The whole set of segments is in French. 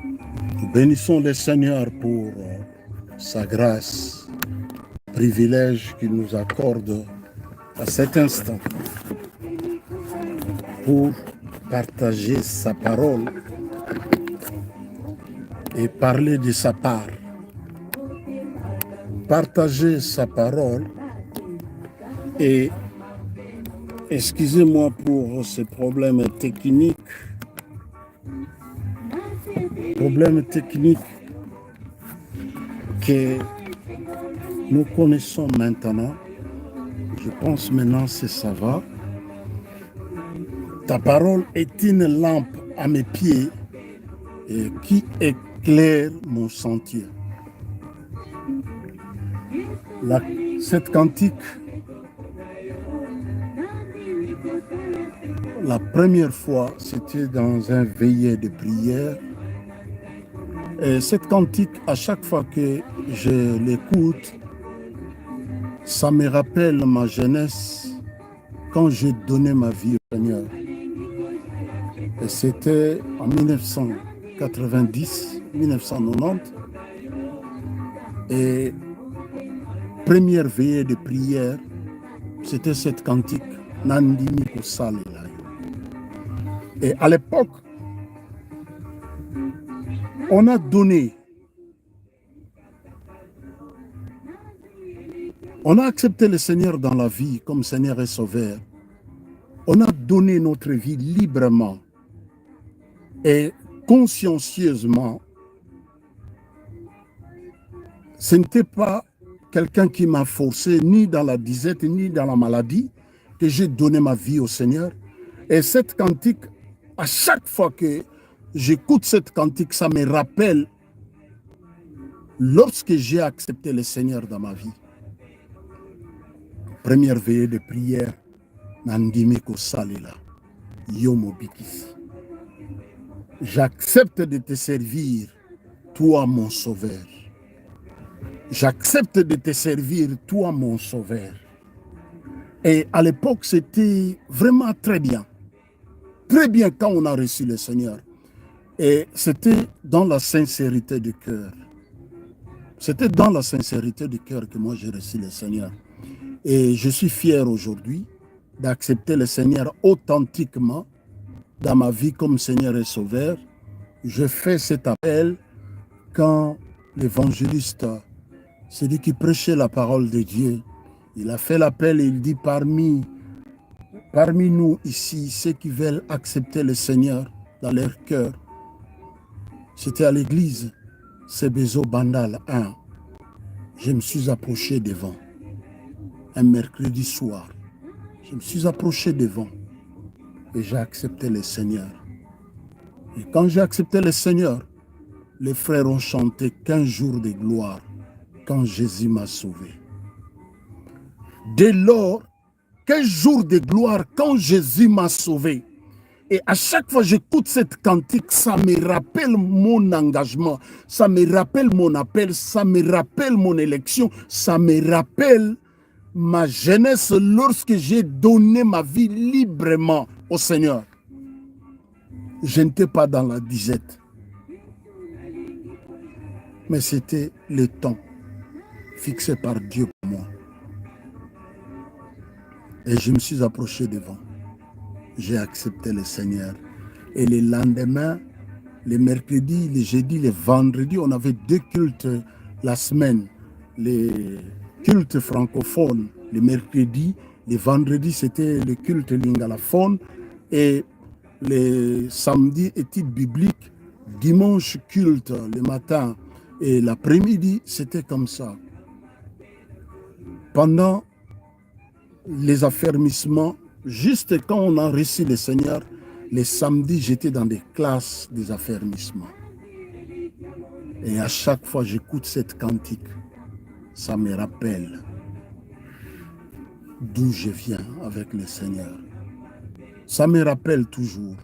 Nous bénissons le Seigneur pour sa grâce, privilège qu'il nous accorde à cet instant pour partager sa parole et parler de sa part. Partager sa parole et excusez-moi pour ces problèmes techniques. Problèmes techniques que nous connaissons maintenant. Je pense maintenant que ça va. Ta parole est une lampe à mes pieds et qui éclaire mon sentier. Cette cantique, la première fois, c'était dans un veillée de prière. Et cette cantique, à chaque fois que je l'écoute, ça me rappelle ma jeunesse quand j'ai donné ma vie au Seigneur. Et c'était en 1990, 1990. Et première veillée de prière, c'était cette cantique, Nandimi Kosale. Et à l'époque, on a accepté le Seigneur dans la vie comme Seigneur et Sauveur. On a donné notre vie librement et consciencieusement. Ce n'était pas quelqu'un qui m'a forcé, ni dans la disette, ni dans la maladie, que j'ai donné ma vie au Seigneur. Et cette cantique, à chaque fois que j'écoute cette cantique, ça me rappelle lorsque j'ai accepté le Seigneur dans ma vie. Première veillée de prière, Nandimi Kosalila, Yomo Bikisi. J'accepte de te servir, toi mon Sauveur. J'accepte de te servir, toi mon Sauveur. Et à l'époque, c'était vraiment très bien. Très bien quand on a reçu le Seigneur. Et c'était dans la sincérité du cœur. C'était dans la sincérité du cœur que moi j'ai reçu le Seigneur. Et je suis fier aujourd'hui d'accepter le Seigneur authentiquement dans ma vie comme Seigneur et Sauveur. Je fais cet appel quand l'évangéliste, celui qui prêchait la parole de Dieu, il a fait l'appel et il dit parmi nous ici, ceux qui veulent accepter le Seigneur dans leur cœur, c'était à l'église Sebezo Bandal 1. Je me suis approché devant, un mercredi soir. Je me suis approché devant et j'ai accepté le Seigneur. Et quand j'ai accepté le Seigneur, les frères ont chanté 15 jours de gloire quand Jésus m'a sauvé. Dès lors, 15 jours de gloire quand Jésus m'a sauvé. Et à chaque fois que j'écoute cette cantique, ça me rappelle mon engagement, ça me rappelle mon appel, ça me rappelle mon élection, ça me rappelle ma jeunesse lorsque j'ai donné ma vie librement au Seigneur. Je n'étais pas dans la disette, mais c'était le temps fixé par Dieu pour moi. Et je me suis approché devant. J'ai accepté le Seigneur. Et le lendemain, le mercredi, le jeudi, le vendredi, on avait 2 cultes la semaine. Les cultes francophones, le mercredi, le vendredi, c'était le culte lingalaphone. Et le samedi, études bibliques, dimanche, culte le matin. Et l'après-midi, c'était comme ça. Pendant les affermissements, juste quand on a reçu le Seigneur, les samedis, j'étais dans des classes des affermissements. Et à chaque fois que j'écoute cette cantique, ça me rappelle d'où je viens avec le Seigneur. Ça me rappelle toujours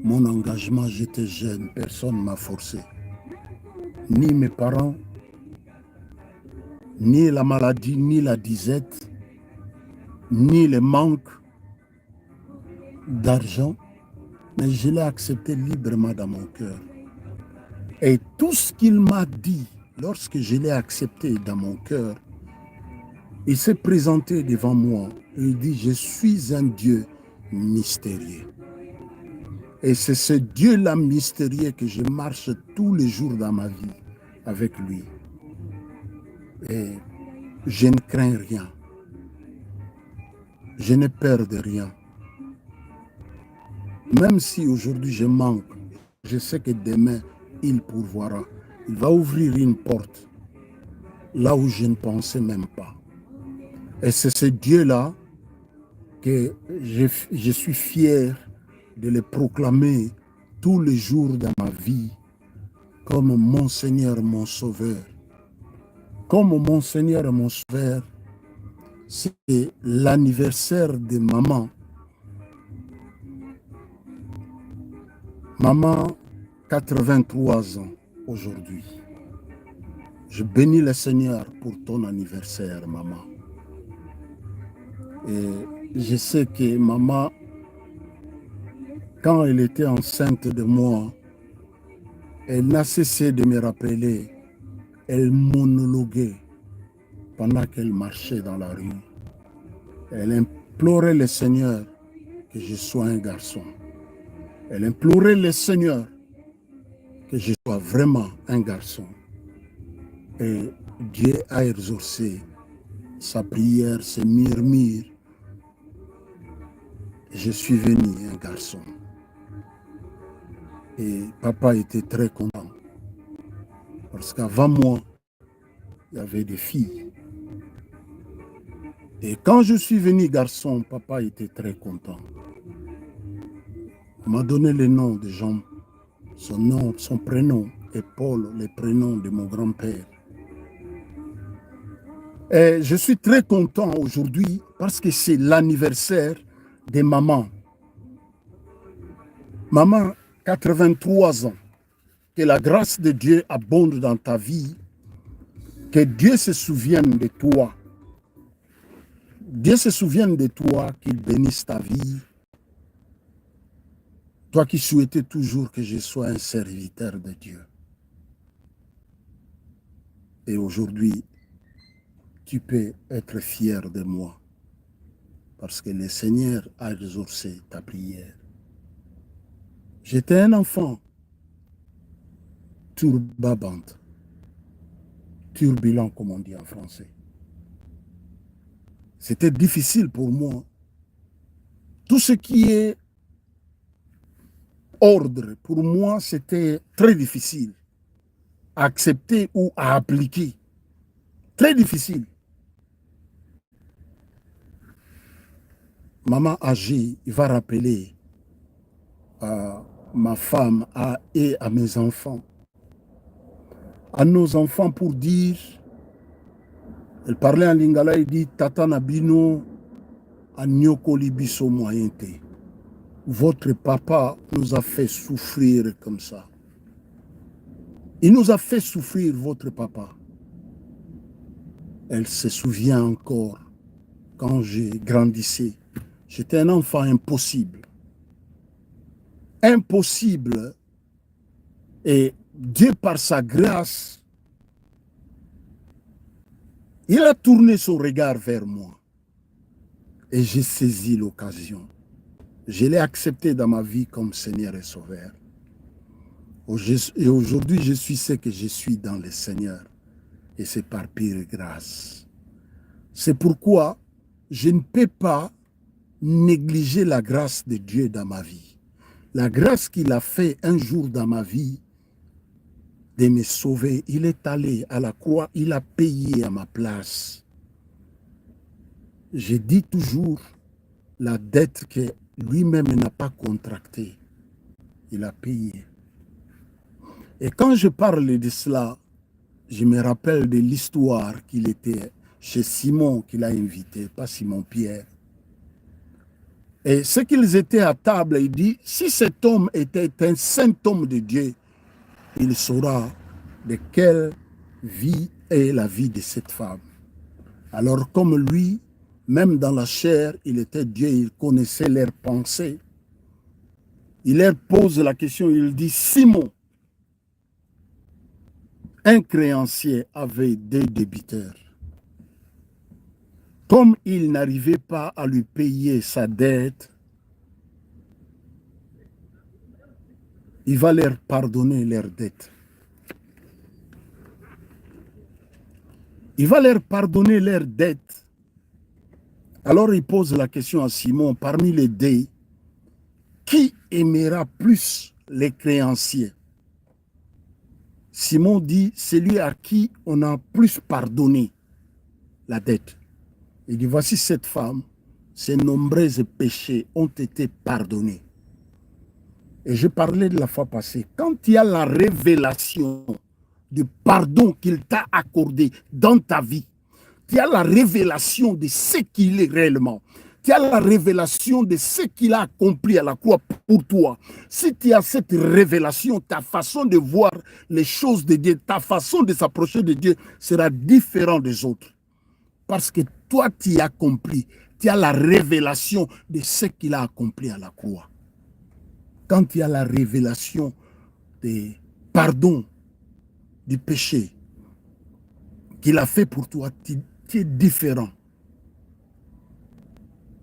mon engagement. J'étais jeune, personne ne m'a forcé. Ni mes parents, ni la maladie, ni la disette, ni le manque d'argent, mais je l'ai accepté librement dans mon cœur. Et tout ce qu'il m'a dit, lorsque je l'ai accepté dans mon cœur, il s'est présenté devant moi. Il dit, je suis un Dieu mystérieux. Et c'est ce Dieu-là mystérieux que je marche tous les jours dans ma vie avec lui. Et je ne crains rien. Je n'ai peur de rien. Même si aujourd'hui je manque, je sais que demain, il pourvoira. Il va ouvrir une porte là où je ne pensais même pas. Et c'est ce Dieu-là que je suis fier de le proclamer tous les jours dans ma vie comme mon Seigneur, mon Sauveur. Comme mon Seigneur et mon Sauveur, c'est l'anniversaire de maman. Maman, 83 ans aujourd'hui. Je bénis le Seigneur pour ton anniversaire, maman. Et je sais que maman, quand elle était enceinte de moi, elle n'a cessé de me rappeler. Elle monologuait pendant qu'elle marchait dans la rue. Elle implorait le Seigneur que je sois un garçon. Elle implorait le Seigneur que je sois vraiment un garçon. Et Dieu a exaucé sa prière, ses murmures. Je suis venu un garçon. Et papa était très content. Parce qu'avant moi, il y avait des filles. Et quand je suis venu garçon, papa était très content. Il m'a donné le nom de Jean, son prénom, et Paul, le prénom de mon grand-père. Et je suis très content aujourd'hui parce que c'est l'anniversaire de maman. Maman, 83 ans. Que la grâce de Dieu abonde dans ta vie. Que Dieu se souvienne de toi. Dieu se souvienne de toi, qu'il bénisse ta vie. Toi qui souhaitais toujours que je sois un serviteur de Dieu. Et aujourd'hui, tu peux être fier de moi. Parce que le Seigneur a exaucé ta prière. J'étais un enfant turbulent, comme on dit en français. C'était difficile pour moi. Tout ce qui est ordre, pour moi, c'était très difficile à accepter ou à appliquer. Très difficile. Maman âgée, il va rappeler à ma femme et à mes enfants, à nos enfants pour dire, elle parlait en lingala, il dit, Tata Nabino, Anyokoli biso moyente. Votre papa nous a fait souffrir comme ça. Il nous a fait souffrir, votre papa. Elle se souvient encore, quand j'ai grandissé, j'étais un enfant impossible. Impossible. Et Dieu, par sa grâce, il a tourné son regard vers moi. Et j'ai saisi l'occasion. Je l'ai accepté dans ma vie comme Seigneur et Sauveur. Et aujourd'hui, je suis ce que je suis dans le Seigneur. Et c'est par pure grâce. C'est pourquoi je ne peux pas négliger la grâce de Dieu dans ma vie. La grâce qu'il a fait un jour dans ma vie de me sauver. Il est allé à la croix, il a payé à ma place. Je dis toujours la dette que lui-même n'a pas contractée. Il a payé. Et quand je parle de cela, je me rappelle de l'histoire qu'il était chez Simon qu'il a invité, pas Simon-Pierre. Et ce qu'ils étaient à table, il dit, si cet homme était un saint homme de Dieu, il saura de quelle vie est la vie de cette femme. Alors comme lui, même dans la chair, il était Dieu, il connaissait leurs pensées. Il leur pose la question, il dit, Simon, un créancier avait deux débiteurs. Comme il n'arrivait pas à lui payer sa dette, il va leur pardonner leur dette. Il va leur pardonner leur dette. Alors il pose la question à Simon, parmi les deux, qui aimera plus les créanciers? Simon dit, celui à qui on a plus pardonné la dette. Il dit, voici cette femme, ses nombreux péchés ont été pardonnés. Et je parlais de la fois passée, quand il y a la révélation du pardon qu'il t'a accordé dans ta vie, tu as la révélation de ce qu'il est réellement. Tu as la révélation de ce qu'il a accompli à la croix pour toi. Si tu as cette révélation, ta façon de voir les choses de Dieu, ta façon de s'approcher de Dieu sera différente des autres. Parce que toi, tu as accompli. Tu as la révélation de ce qu'il a accompli à la croix. Quand tu as la révélation du pardon du péché qu'il a fait pour toi, tu es différent.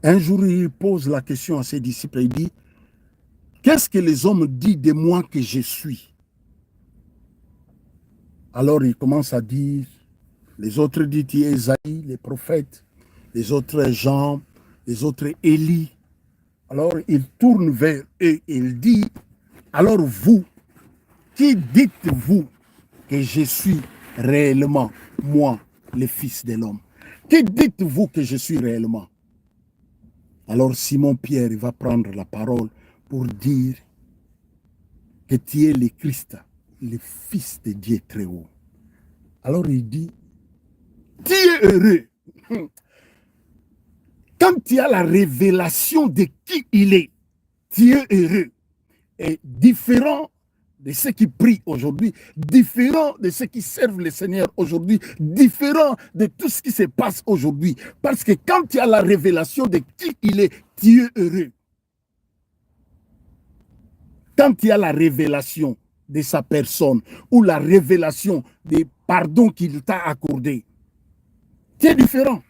Un jour, il pose la question à ses disciples, il dit, qu'est-ce que les hommes disent de moi que je suis? Alors il commence à dire, les autres disent, tu es Isaïe, les prophètes, les autres Jean, les autres Élie. Alors il tourne vers eux et il dit, alors vous, qui dites-vous que je suis réellement, moi, le Fils de l'homme? Qui dites-vous que je suis réellement? Alors Simon-Pierre va prendre la parole pour dire que tu es le Christ, le Fils de Dieu très haut. Alors il dit, tu es heureux. Quand tu as la révélation de qui il est, tu es heureux. Et différent de ceux qui prient aujourd'hui, différent de ceux qui servent le Seigneur aujourd'hui, différent de tout ce qui se passe aujourd'hui. Parce que quand tu as la révélation de qui il est, tu es heureux. Quand tu as la révélation de sa personne ou la révélation des pardons qu'il t'a accordé, tu es différent.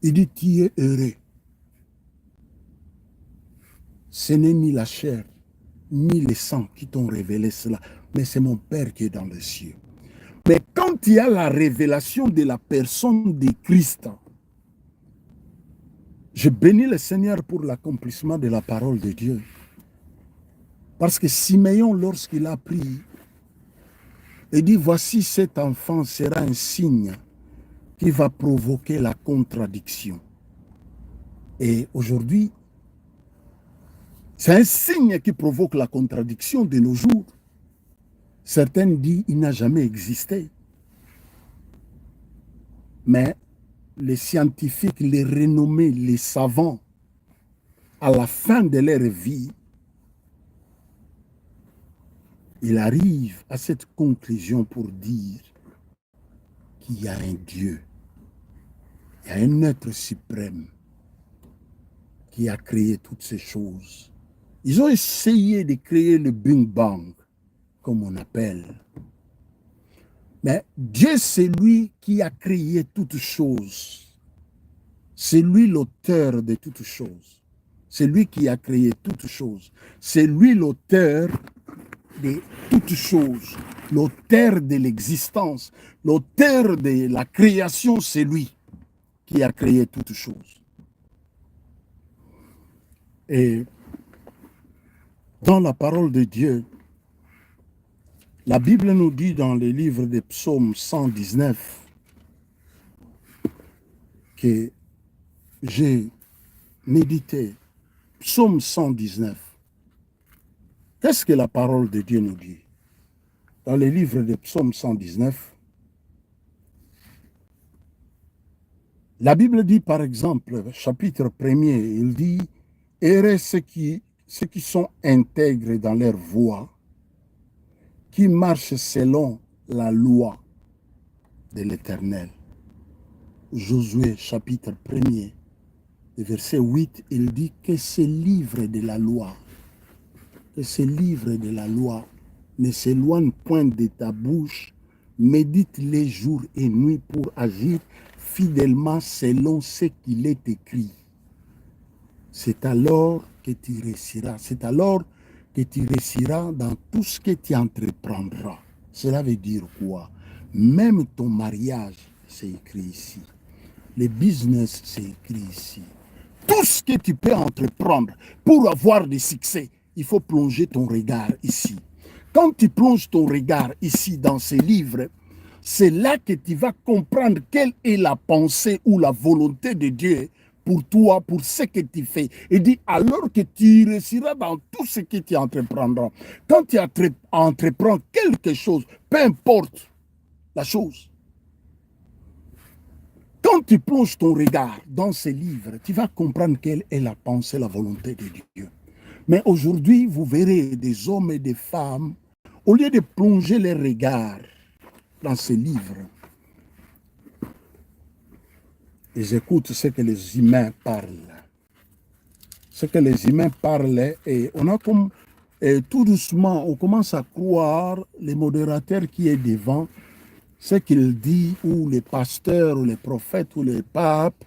Il dit, tu es heureux. Ce n'est ni la chair, ni le sang qui t'ont révélé cela, mais c'est mon Père qui est dans les cieux. Mais quand tu as la révélation de la personne de Christ, je bénis le Seigneur pour l'accomplissement de la parole de Dieu. Parce que Siméon, lorsqu'il a prié, il dit, voici cet enfant sera un signe qui va provoquer la contradiction. Et aujourd'hui, c'est un signe qui provoque la contradiction de nos jours. Certains disent qu'il n'a jamais existé. Mais les scientifiques, les renommés, les savants, à la fin de leur vie, ils arrivent à cette conclusion pour dire qu'il y a un Dieu, il y a un être suprême qui a créé toutes ces choses. Ils ont essayé de créer le Big Bang, comme on appelle. Mais Dieu, c'est lui qui a créé toutes choses. C'est lui l'auteur de toutes choses. C'est lui qui a créé toutes choses. C'est lui l'auteur de toutes choses. L'auteur de l'existence. L'auteur de la création, c'est lui qui a créé toutes choses. Et dans la parole de Dieu, la Bible nous dit dans le livre des psaumes 119 que j'ai médité. Psaume 119. Qu'est-ce que la parole de Dieu nous dit? Dans le livre des psaumes 119, la Bible dit par exemple, chapitre 1er, il dit « Heureux ceux qui sont intègres dans leur voie, qui marchent selon la loi de l'Éternel. » Josué, chapitre 1er, verset 8, il dit que ce livre de la loi, ne s'éloigne point de ta bouche. Médite-les jour et nuit pour agir fidèlement selon ce qu'il est écrit. C'est alors que tu réussiras. C'est alors que tu réussiras dans tout ce que tu entreprendras. Cela veut dire quoi? Même ton mariage, c'est écrit ici. Le business, c'est écrit ici. Tout ce que tu peux entreprendre pour avoir du succès, il faut plonger ton regard ici. Quand tu plonges ton regard ici dans ces livres, c'est là que tu vas comprendre quelle est la pensée ou la volonté de Dieu pour toi, pour ce que tu fais. Et dit, alors que tu réussiras dans tout ce que tu entreprendras. Quand tu entreprends quelque chose, peu importe la chose, quand tu plonges ton regard dans ces livres, tu vas comprendre quelle est la pensée, la volonté de Dieu. Mais aujourd'hui, vous verrez des hommes et des femmes, au lieu de plonger les regards dans ces livres, ils écoutent ce que les humains parlent. Ce que les humains parlent, et on a comme, et tout doucement, on commence à croire les modérateurs qui est devant, ce qu'il dit, ou les pasteurs, ou les prophètes, ou les papes.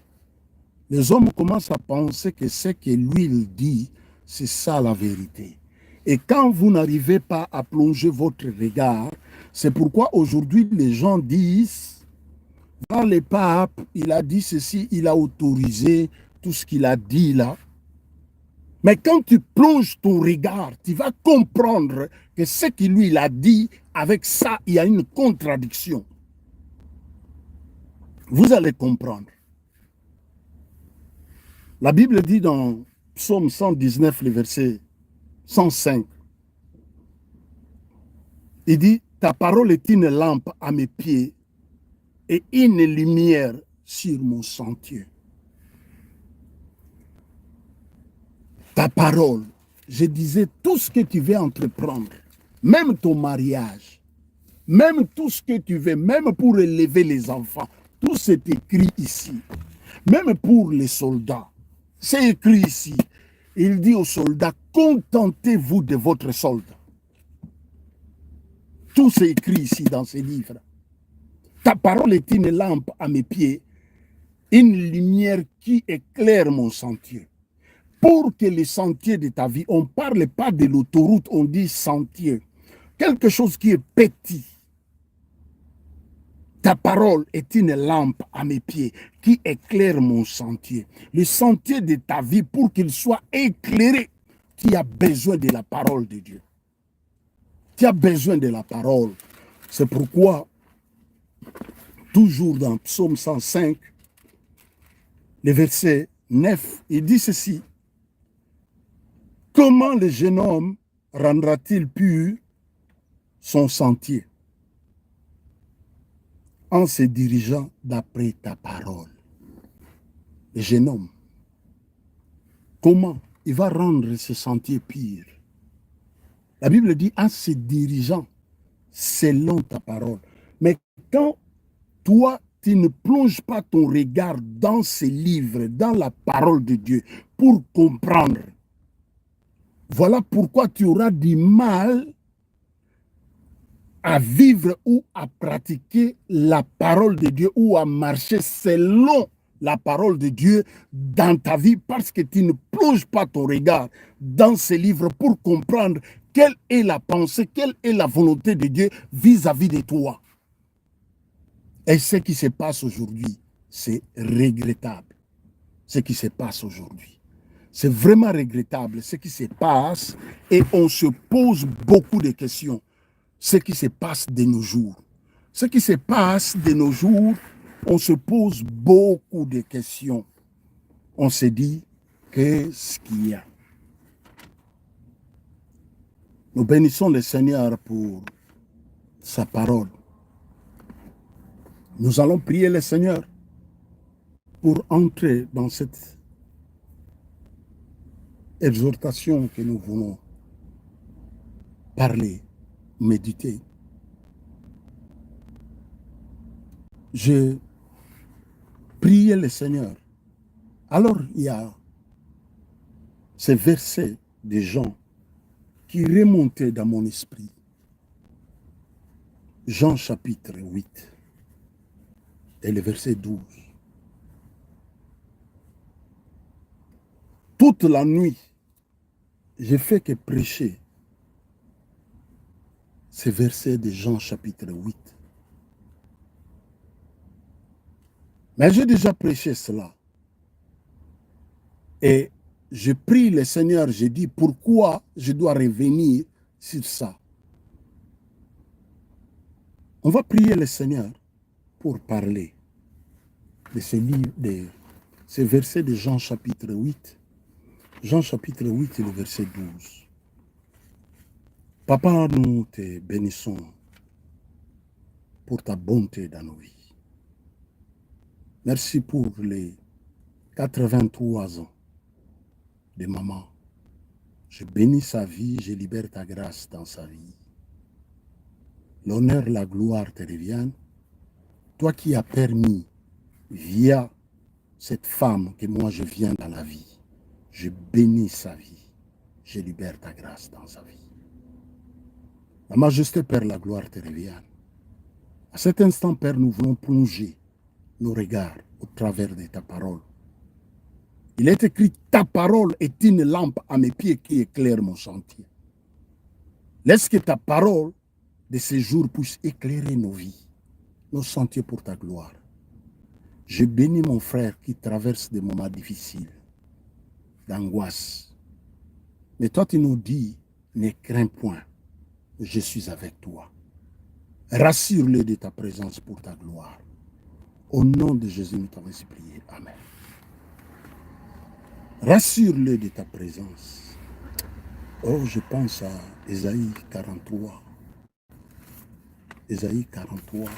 Les hommes commencent à penser que ce que lui il dit, c'est ça la vérité. Et quand vous n'arrivez pas à plonger votre regard, c'est pourquoi aujourd'hui les gens disent, dans les papes, il a dit ceci, il a autorisé tout ce qu'il a dit là. Mais quand tu plonges ton regard, tu vas comprendre que ce qu'il lui il a dit, avec ça, il y a une contradiction. Vous allez comprendre. La Bible dit dans Psaume 119, le verset 105, il dit, ta parole est une lampe à mes pieds et une lumière sur mon sentier. Ta parole, je disais, tout ce que tu veux entreprendre, même ton mariage, même tout ce que tu veux, même pour élever les enfants, tout c'est écrit ici. Même pour les soldats, c'est écrit ici. Il dit aux soldats, contentez-vous de votre soldat. Tout c'est écrit ici dans ces livres. Ta parole est une lampe à mes pieds, une lumière qui éclaire mon sentier. Pour que les sentiers de ta vie, on ne parle pas de l'autoroute, on dit sentier. Quelque chose qui est petit. Ta parole est une lampe à mes pieds qui éclaire mon sentier. Le sentier de ta vie, pour qu'il soit éclairé, tu as besoin de la parole de Dieu. Tu as besoin de la parole. C'est pourquoi, toujours dans Psaume 105, le verset 9, il dit ceci. Comment le jeune homme rendra-t-il pur son sentier? En se dirigeant d'après ta parole. Le jeune homme, comment il va rendre ce sentier pur? La Bible dit en se dirigeant selon ta parole. Mais quand toi, tu ne plonges pas ton regard dans ces livres, dans la parole de Dieu, pour comprendre, voilà pourquoi tu auras du mal à vivre ou à pratiquer la parole de Dieu ou à marcher selon la parole de Dieu dans ta vie parce que tu ne plonges pas ton regard dans ces livres pour comprendre quelle est la pensée, quelle est la volonté de Dieu vis-à-vis de toi. Et ce qui se passe aujourd'hui, c'est regrettable. Ce qui se passe aujourd'hui. C'est vraiment regrettable ce qui se passe et on se pose beaucoup de questions. Ce qui se passe de nos jours. Ce qui se passe de nos jours, on se pose beaucoup de questions. On se dit, qu'est-ce qu'il y a? Nous bénissons le Seigneur pour sa parole. Nous allons prier le Seigneur pour entrer dans cette exhortation que nous voulons parler, méditer. Je priais le Seigneur. Alors, il y a ces versets des gens qui remontaient dans mon esprit. Jean chapitre 8 et le verset 12. Toute la nuit, j'ai fait que prêcher ces versets de Jean chapitre 8. Mais j'ai déjà prêché cela. Et je prie le Seigneur, je dis pourquoi je dois revenir sur ça. On va prier le Seigneur pour parler de ce livre, de ce verset de Jean chapitre 8. Jean chapitre 8 et le verset 12. Papa, nous te bénissons pour ta bonté dans nos vies. Merci pour les 83 ans de maman. Je bénis sa vie, je libère ta grâce dans sa vie. L'honneur, la gloire te reviennent. Toi qui as permis, via cette femme que moi je viens dans la vie, je bénis sa vie. Je libère ta grâce dans sa vie. La majesté, Père, la gloire te revienne. À cet instant, Père, nous voulons plonger nos regards au travers de ta parole. Il est écrit, ta parole est une lampe à mes pieds qui éclaire mon sentier. Laisse que ta parole de ces jours puisse éclairer nos vies, nos sentiers pour ta gloire. Je bénis mon frère qui traverse des moments difficiles, d'angoisse. Mais toi, tu nous dis, ne crains point, je suis avec toi. Rassure-le de ta présence pour ta gloire. Au nom de Jésus, nous t'avons prié. Amen. Rassure-le de ta présence. Oh, je pense à Ésaïe 43. Ésaïe 43.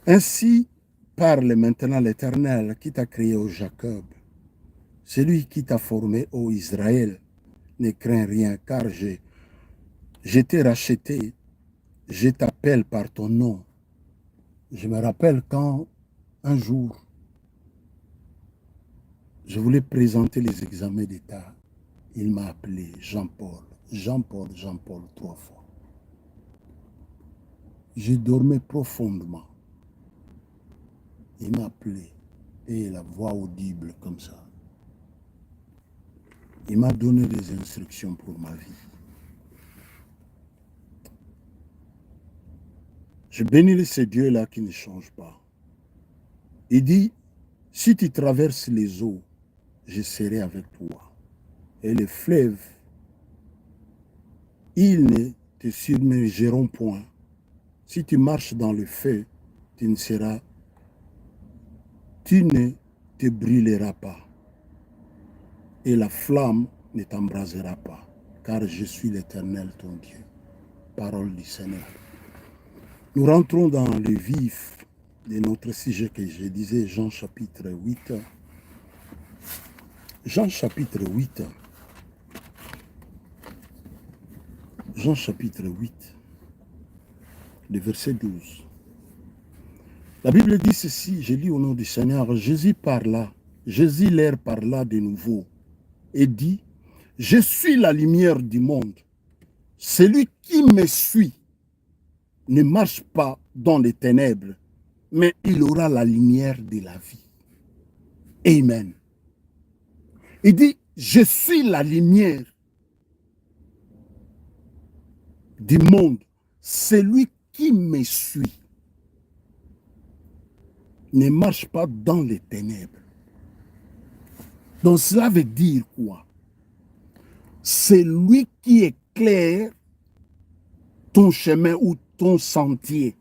Ainsi parle maintenant l'Éternel qui t'a créé, ô Jacob. Celui qui t'a formé, ô Israël. Ne crains rien, car je t'ai racheté. Je t'appelle par ton nom. Je me rappelle quand, un jour, je voulais présenter les examens d'État. Il m'a appelé Jean-Paul. Jean-Paul, Jean-Paul, 3 fois. Je dormais profondément. Il m'a appelé. Et la voix audible comme ça. Il m'a donné des instructions pour ma vie. Je bénis ce Dieu-là qui ne change pas. Il dit, si tu traverses les eaux, je serai avec toi. Et les fleuves, ils ne te submergeront point. Si tu marches dans le feu, tu ne te brûleras pas. Et la flamme ne t'embrasera pas, car je suis l'Éternel ton Dieu. Parole du Seigneur. Nous rentrons dans le vif de notre sujet que je disais, Jean chapitre 8. Jean chapitre 8. Jean chapitre 8, le verset 12. La Bible dit ceci, je lis au nom du Seigneur, Jésus leur parla de nouveau et dit, je suis la lumière du monde. Celui qui me suit ne marche pas dans les ténèbres, mais il aura la lumière de la vie. Amen. Il dit, je suis la lumière du monde. Celui qui me suit ne marche pas dans les ténèbres. Donc cela veut dire quoi? C'est lui qui éclaire ton chemin ou ton sentier.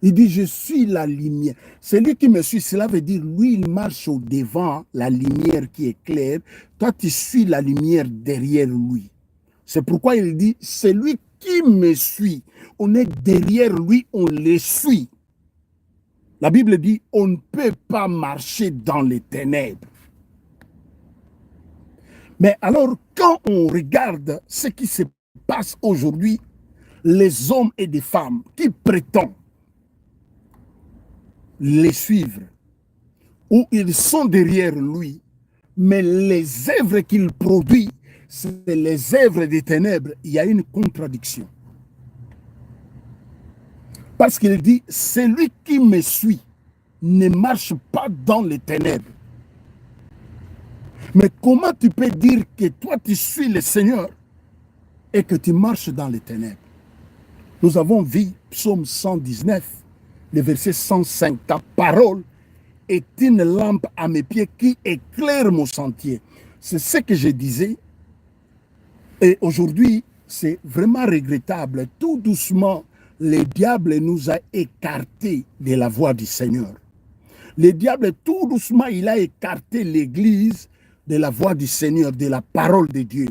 Il dit, je suis la lumière. Celui qui me suit, cela veut dire, lui, il marche au devant, la lumière qui éclaire. Toi, tu suis la lumière derrière lui. C'est pourquoi il dit, celui qui me suit, on est derrière lui, on le suit. La Bible dit, on ne peut pas marcher dans les ténèbres. Mais alors, quand on regarde ce qui se passe aujourd'hui, les hommes et des femmes qui prétendent les suivre, ou ils sont derrière lui, mais les œuvres qu'il produit, c'est les œuvres des ténèbres, il y a une contradiction. Parce qu'il dit, celui qui me suit ne marche pas dans les ténèbres. Mais comment tu peux dire que toi tu suis le Seigneur et que tu marches dans les ténèbres? Nous avons vu Psaume 119, le verset 105. Ta parole est une lampe à mes pieds qui éclaire mon sentier. C'est ce que je disais. Et aujourd'hui, c'est vraiment regrettable. Tout doucement, le diable nous a écartés de la voie du Seigneur. Le diable, tout doucement, il a écarté l'Église de la voie du Seigneur, de la parole de Dieu.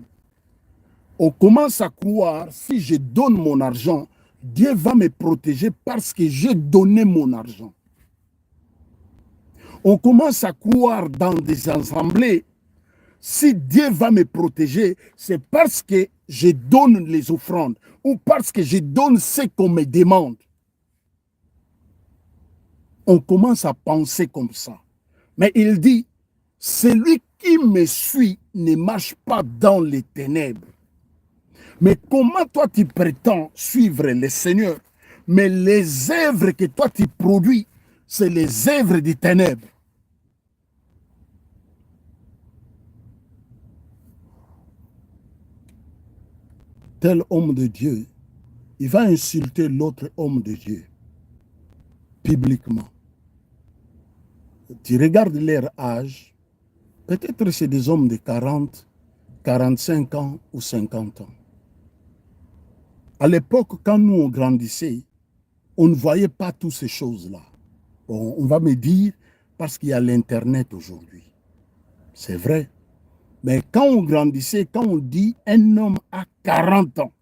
On commence à croire, si je donne mon argent, Dieu va me protéger parce que j'ai donné mon argent. On commence à croire dans des assemblées, si Dieu va me protéger, c'est parce que je donne les offrandes ou parce que je donne ce qu'on me demande. On commence à penser comme ça. Mais il dit, celui qui me suit ne marche pas dans les ténèbres. Mais comment toi tu prétends suivre le Seigneur? Mais les œuvres que toi tu produis, c'est les œuvres des ténèbres. Tel homme de Dieu, il va insulter l'autre homme de Dieu, publiquement. Tu regardes leur âge, peut-être c'est des hommes de 40, 45 ans ou 50 ans. À l'époque, quand nous on grandissait, on ne voyait pas toutes ces choses-là. Bon, on va me dire, parce qu'il y a l'Internet aujourd'hui. C'est vrai. Mais quand on grandissait, quand on dit un homme à 40 ans,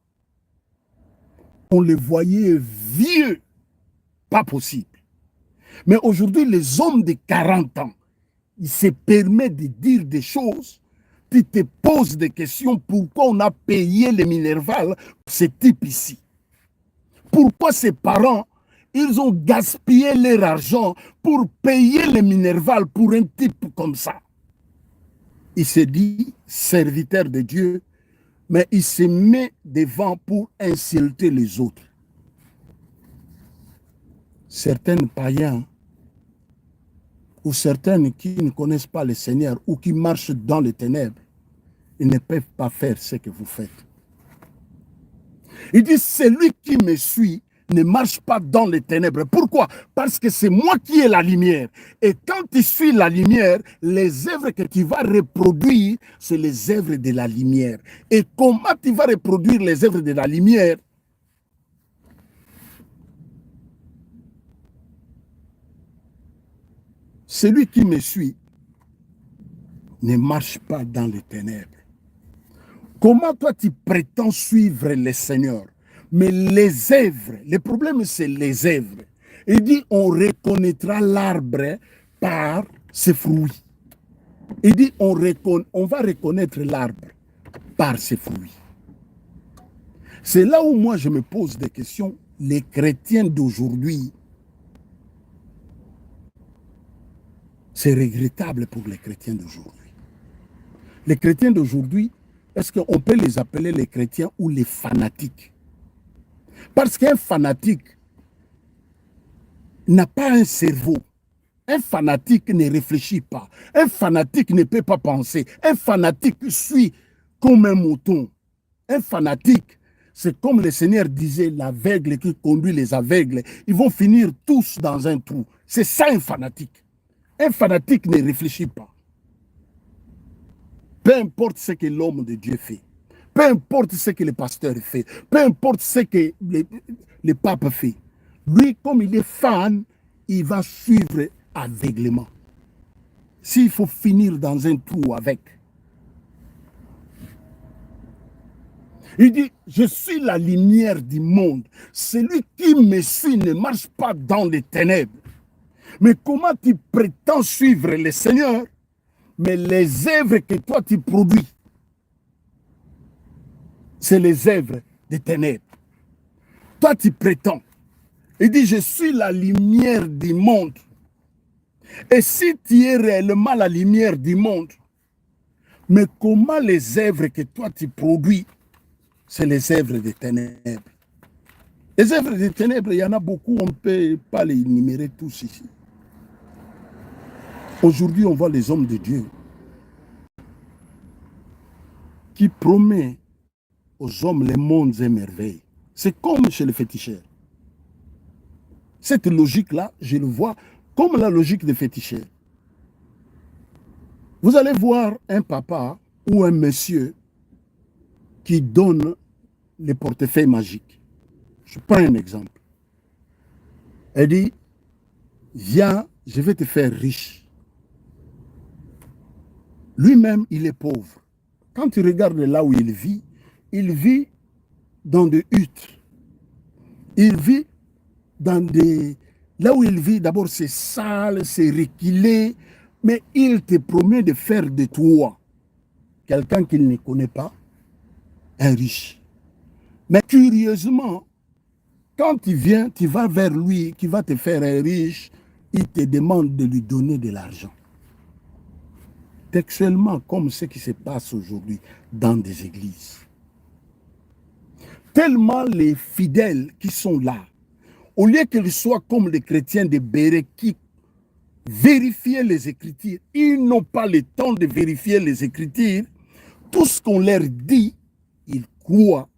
on le voyait vieux, pas possible. Mais aujourd'hui, les hommes de 40 ans, ils se permettent de dire des choses, tu te poses des questions, pourquoi on a payé les Minerval, ce type ici? Pourquoi ces parents, ils ont gaspillé leur argent pour payer les Minerval pour un type comme ça? Il se dit serviteur de Dieu, mais il se met devant pour insulter les autres. Certains païens ou certains qui ne connaissent pas le Seigneur ou qui marchent dans les ténèbres, ils ne peuvent pas faire ce que vous faites. Il dit, celui qui me suit ne marche pas dans les ténèbres. Pourquoi? Parce que c'est moi qui ai la lumière. Et quand tu suis la lumière, les œuvres que tu vas reproduire, c'est les œuvres de la lumière. Et comment tu vas reproduire les œuvres de la lumière? Celui qui me suit ne marche pas dans les ténèbres. Comment toi tu prétends suivre le Seigneur? Mais les œuvres, le problème c'est les œuvres. Il dit on reconnaîtra l'arbre par ses fruits. Il dit on va reconnaître l'arbre par ses fruits. C'est là où moi je me pose des questions. Les chrétiens d'aujourd'hui, c'est regrettable pour les chrétiens d'aujourd'hui. Les chrétiens d'aujourd'hui, est-ce qu'on peut les appeler les chrétiens ou les fanatiques? Parce qu'un fanatique n'a pas un cerveau. Un fanatique ne réfléchit pas. Un fanatique ne peut pas penser. Un fanatique suit comme un mouton. Un fanatique, c'est comme le Seigneur disait, l'aveugle qui conduit les aveugles, ils vont finir tous dans un trou. C'est ça un fanatique. Un fanatique ne réfléchit pas. Peu importe ce que l'homme de Dieu fait, peu importe ce que le pasteur fait, peu importe ce que le pape fait, lui, comme il est fan, il va suivre aveuglément. S'il faut finir dans un trou avec. Il dit, je suis la lumière du monde. Celui qui me suit ne marche pas dans les ténèbres. Mais comment tu prétends suivre le Seigneur? Mais les œuvres que toi tu produis, c'est les œuvres des ténèbres. Toi tu prétends. Il dit, je suis la lumière du monde. Et si tu es réellement la lumière du monde, mais comment les œuvres que toi tu produis, c'est les œuvres des ténèbres? Les œuvres des ténèbres, il y en a beaucoup, on ne peut pas les énumérer tous ici. Aujourd'hui, on voit les hommes de Dieu qui promettent aux hommes les mondes et merveilles. C'est comme chez les féticheurs. Cette logique-là, je le vois comme la logique des féticheurs. Vous allez voir un papa ou un monsieur qui donne les portefeuilles magiques. Je prends un exemple. Elle dit, viens, je vais te faire riche. Lui-même, il est pauvre. Quand tu regardes là où il vit dans des huttes. Il vit dans des... Là où il vit, d'abord, c'est sale, c'est reculé, mais il te promet de faire de toi quelqu'un qu'il ne connaît pas, un riche. Mais curieusement, quand tu viens, tu vas vers lui, qui va te faire un riche, il te demande de lui donner de l'argent. Textuellement, comme ce qui se passe aujourd'hui dans des églises. Tellement les fidèles qui sont là, au lieu qu'ils soient comme les chrétiens de Béret qui vérifiaient les Écritures, ils n'ont pas le temps de vérifier les Écritures. Tout ce qu'on leur dit, ils croient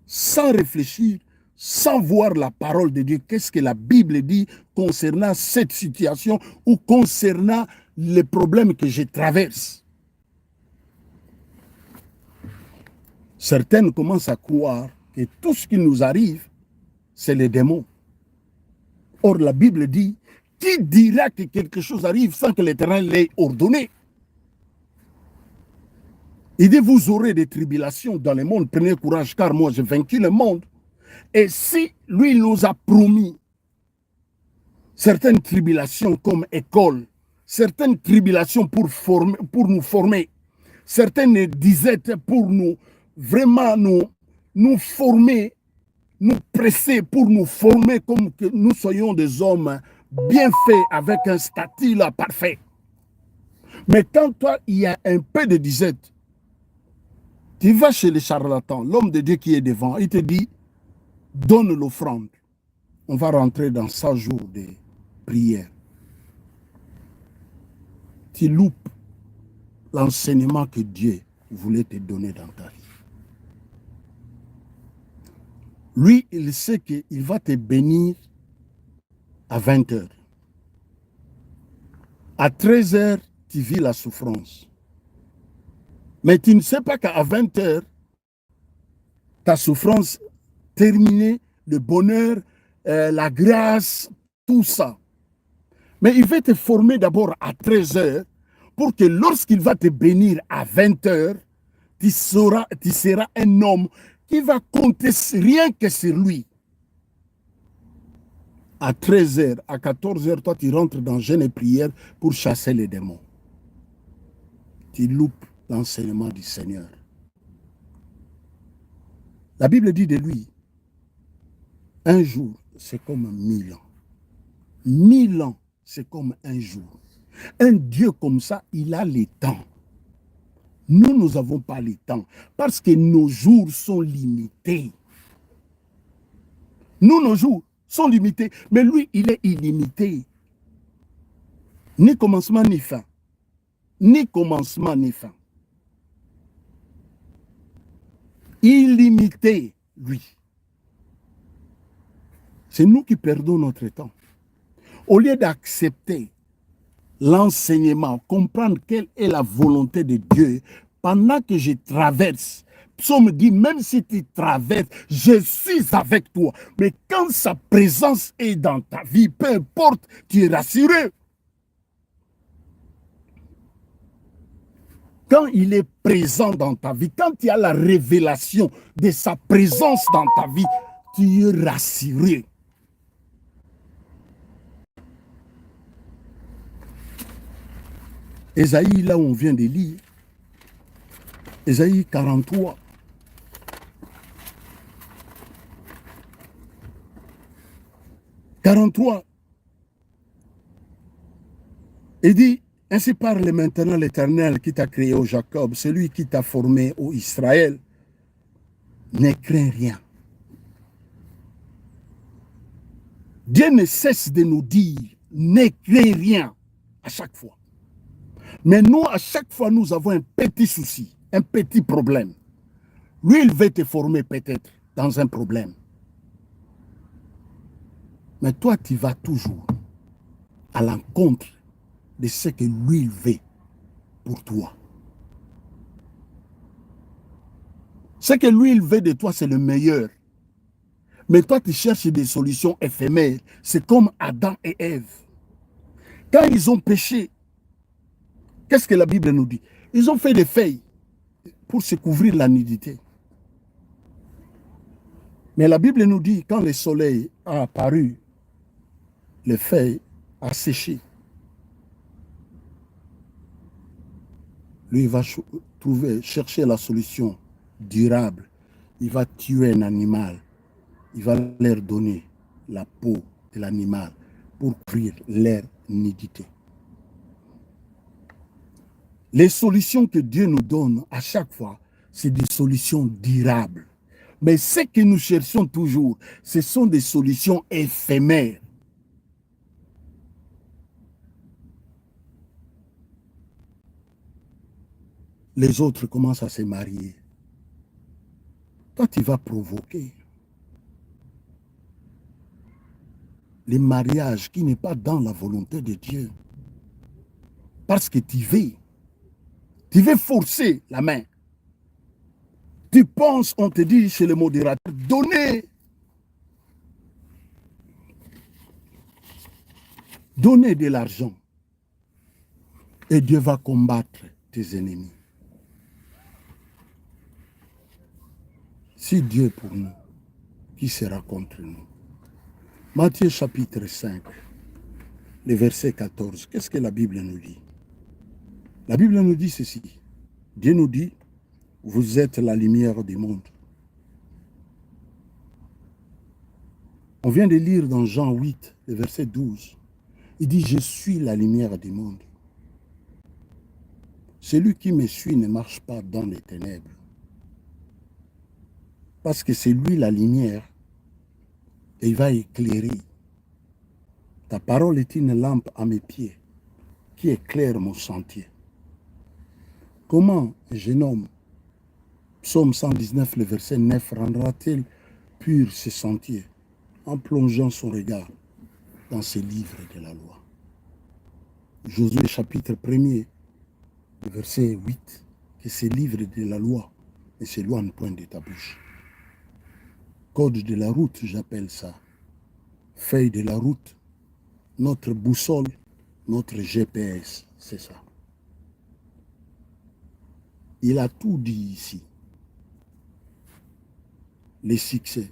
sans réfléchir, sans voir la parole de Dieu. Qu'est-ce que la Bible dit concernant cette situation ou concernant les problèmes que je traverse? Certaines commencent à croire que tout ce qui nous arrive, c'est les démons. Or, la Bible dit, qui dira que quelque chose arrive sans que l'Éternel l'ait ordonné? Il dit, vous aurez des tribulations dans le monde, prenez courage, car moi j'ai vaincu le monde. Et si lui nous a promis certaines tribulations comme école, certaines tribulations pour nous former, certaines disettes pour nous, vraiment nous former, nous presser pour nous former comme que nous soyons des hommes bien faits avec un statut là parfait. Mais quand toi, il y a un peu de disette, tu vas chez les charlatans, l'homme de Dieu qui est devant, il te dit, donne l'offrande. On va rentrer dans 100 jours de prière. Tu loupes l'enseignement que Dieu voulait te donner dans ta vie. Lui, il sait qu'il va te bénir à 20 heures. À 13 heures, tu vis la souffrance. Mais tu ne sais pas qu'à 20 heures, ta souffrance terminée, le bonheur, la grâce, tout ça. Mais il va te former d'abord à 13 heures pour que lorsqu'il va te bénir à 20 heures, tu seras un homme qui va compter rien que sur lui. À 13 heures, à 14 heures, toi, tu rentres dans jeûne et prière pour chasser les démons. Tu loupes l'enseignement du Seigneur. La Bible dit de lui, un jour, c'est comme 1000 ans. 1000 ans, c'est comme un jour. Un Dieu comme ça, il a les temps. Nous n'avons pas les temps parce que nos jours sont limités. Nos jours sont limités, mais lui, il est illimité. Ni commencement, ni fin. Ni commencement, ni fin. Illimité, lui. C'est nous qui perdons notre temps. Au lieu d'accepter l'enseignement, comprendre quelle est la volonté de Dieu, pendant que je traverse, Psaume dit, même si tu traverses, je suis avec toi. Mais quand sa présence est dans ta vie, peu importe, tu es rassuré. Quand il est présent dans ta vie, quand il y a la révélation de sa présence dans ta vie, tu es rassuré. Ésaïe, là où on vient de lire, Ésaïe 43. Il dit, ainsi parle maintenant l'Éternel qui t'a créé au Jacob, celui qui t'a formé au Israël. Ne crains rien. Dieu ne cesse de nous dire, n'écris rien à chaque fois. Mais nous, à chaque fois, nous avons un petit souci, un petit problème. Lui, il veut te former peut-être dans un problème. Mais toi, tu vas toujours à l'encontre de ce que lui, il veut pour toi. Ce que lui, il veut de toi, c'est le meilleur. Mais toi, tu cherches des solutions éphémères. C'est comme Adam et Ève. Quand ils ont péché, qu'est-ce que la Bible nous dit? Ils ont fait des feuilles pour se couvrir la nudité. Mais la Bible nous dit, quand le soleil a apparu, les feuilles ont séché. Lui, il va chercher la solution durable. Il va tuer un animal. Il va leur donner la peau de l'animal pour couvrir leur nudité. Les solutions que Dieu nous donne à chaque fois, c'est des solutions durables. Mais ce que nous cherchons toujours, ce sont des solutions éphémères. Les autres commencent à se marier. Toi, tu vas provoquer. Le mariage qui n'est pas dans la volonté de Dieu. Parce que tu veux forcer la main. Tu penses, on te dit chez le modérateur, donnez de l'argent. Et Dieu va combattre tes ennemis. Si Dieu est pour nous, qui sera contre nous? Matthieu chapitre 5, le verset 14. Qu'est-ce que la Bible nous dit? La Bible nous dit ceci. Dieu nous dit, vous êtes la lumière du monde. On vient de lire dans Jean 8, le verset 12. Il dit, je suis la lumière du monde. Celui qui me suit ne marche pas dans les ténèbres. Parce que c'est lui la lumière et il va éclairer. Ta parole est une lampe à mes pieds qui éclaire mon sentier. Comment un jeune homme, Psaume 119, le verset 9, rendra-t-il pur ses sentiers en plongeant son regard dans ces livres de la loi? Josué chapitre 1er, le verset 8, que ces livres de la loi ne s'éloignent point de ta bouche. Code de la route, j'appelle ça. Feuille de la route, notre boussole, notre GPS, c'est ça. Il a tout dit ici. Les succès,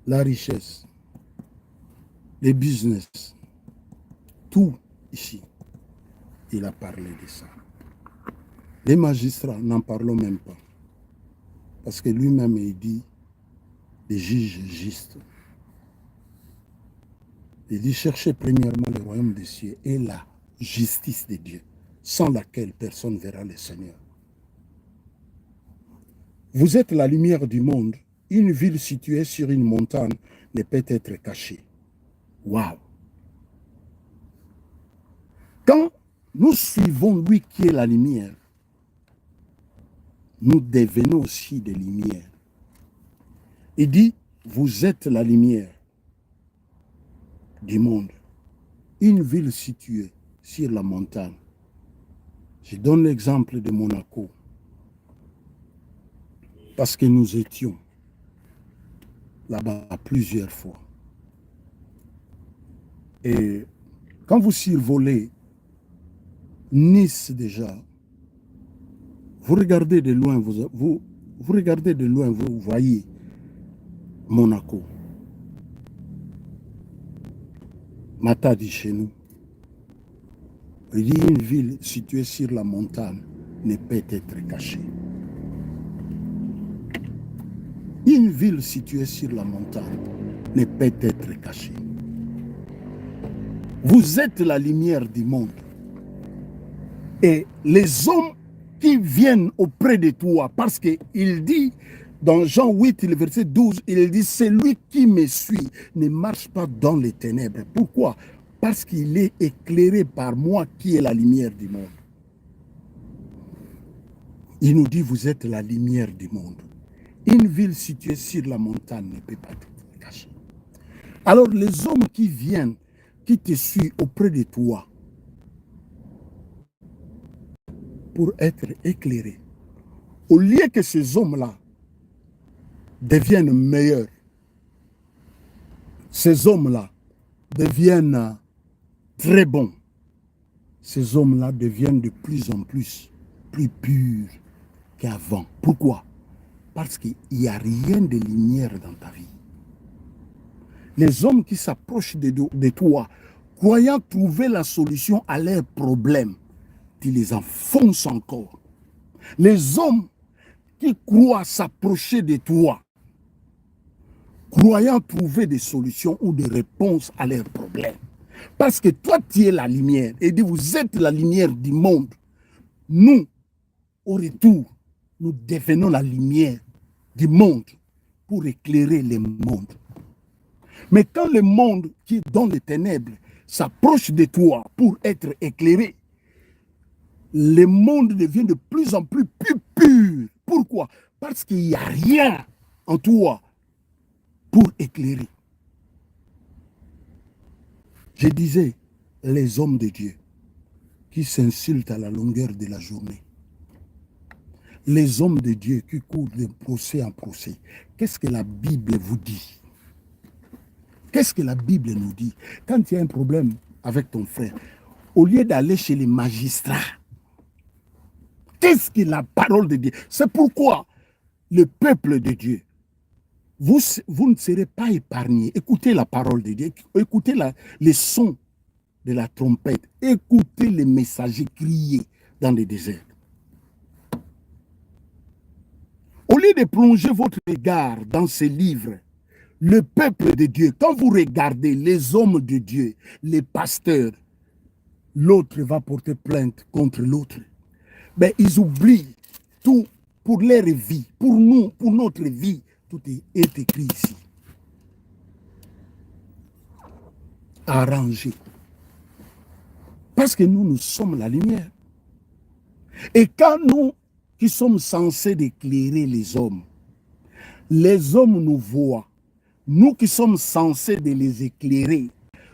la richesse, les business, tout ici. Il a parlé de ça. Les magistrats, n'en parlons même pas. Parce que lui-même, il dit, les juges justes. Il dit, cherchez premièrement le royaume des cieux et la justice de Dieu, sans laquelle personne ne verra le Seigneur. Vous êtes la lumière du monde. Une ville située sur une montagne ne peut être cachée. Waouh! Quand nous suivons lui qui est la lumière, nous devenons aussi des lumières. Il dit, vous êtes la lumière du monde. Une ville située sur la montagne. Je donne l'exemple de Monaco. Parce que nous étions là-bas plusieurs fois. Et quand vous survolez Nice déjà, vous regardez de loin, vous regardez de loin, vous voyez Monaco. Matadi chez nous. Il dit une ville située sur la montagne ne peut être cachée. Une ville située sur la montagne ne peut être cachée. Vous êtes la lumière du monde. Et les hommes qui viennent auprès de toi, parce qu'il dit, Dans Jean 8, le verset 12, il dit, celui qui me suit ne marche pas dans les ténèbres. Pourquoi? Parce qu'il est éclairé par moi qui est la lumière du monde. Il nous dit, vous êtes la lumière du monde. Une ville située sur la montagne ne peut pas être cachée. Alors les hommes qui viennent, qui te suivent auprès de toi pour être éclairés, au lieu que ces hommes-là deviennent meilleurs, ces hommes-là deviennent très bons, ces hommes-là deviennent de plus en plus purs qu'avant. Pourquoi? Parce qu'il n'y a rien de lumière dans ta vie. Les hommes qui s'approchent de toi, croyant trouver la solution à leurs problèmes, tu les enfonces encore. Les hommes qui croient s'approcher de toi, croyant trouver des solutions ou des réponses à leurs problèmes. Parce que toi, tu es la lumière. Et dit, vous êtes la lumière du monde. Nous, au retour, nous devenons la lumière du monde pour éclairer le monde. Mais quand le monde qui est dans les ténèbres s'approche de toi pour être éclairé, le monde devient de plus en plus pur. Pourquoi? Parce qu'il n'y a rien en toi pour éclairer. Je disais, les hommes de Dieu qui s'insultent à la longueur de la journée, les hommes de Dieu qui courent de procès en procès, qu'est-ce que la Bible vous dit? Qu'est-ce que la Bible nous dit? Quand il y a un problème avec ton frère, au lieu d'aller chez les magistrats, qu'est-ce que la parole de Dieu? C'est pourquoi le peuple de Dieu, vous ne serez pas épargnés. Écoutez la parole de Dieu, écoutez les sons de la trompette, écoutez les messagers crier dans les déserts. Au lieu de plonger votre regard dans ces livres, le peuple de Dieu, quand vous regardez les hommes de Dieu, les pasteurs, l'autre va porter plainte contre l'autre. Mais ils oublient tout pour leur vie, pour nous, pour notre vie. Tout est écrit ici. Arrangé. Parce que nous sommes la lumière. Et quand nous, qui sommes censés éclairer les hommes nous voient. Nous qui sommes censés de les éclairer,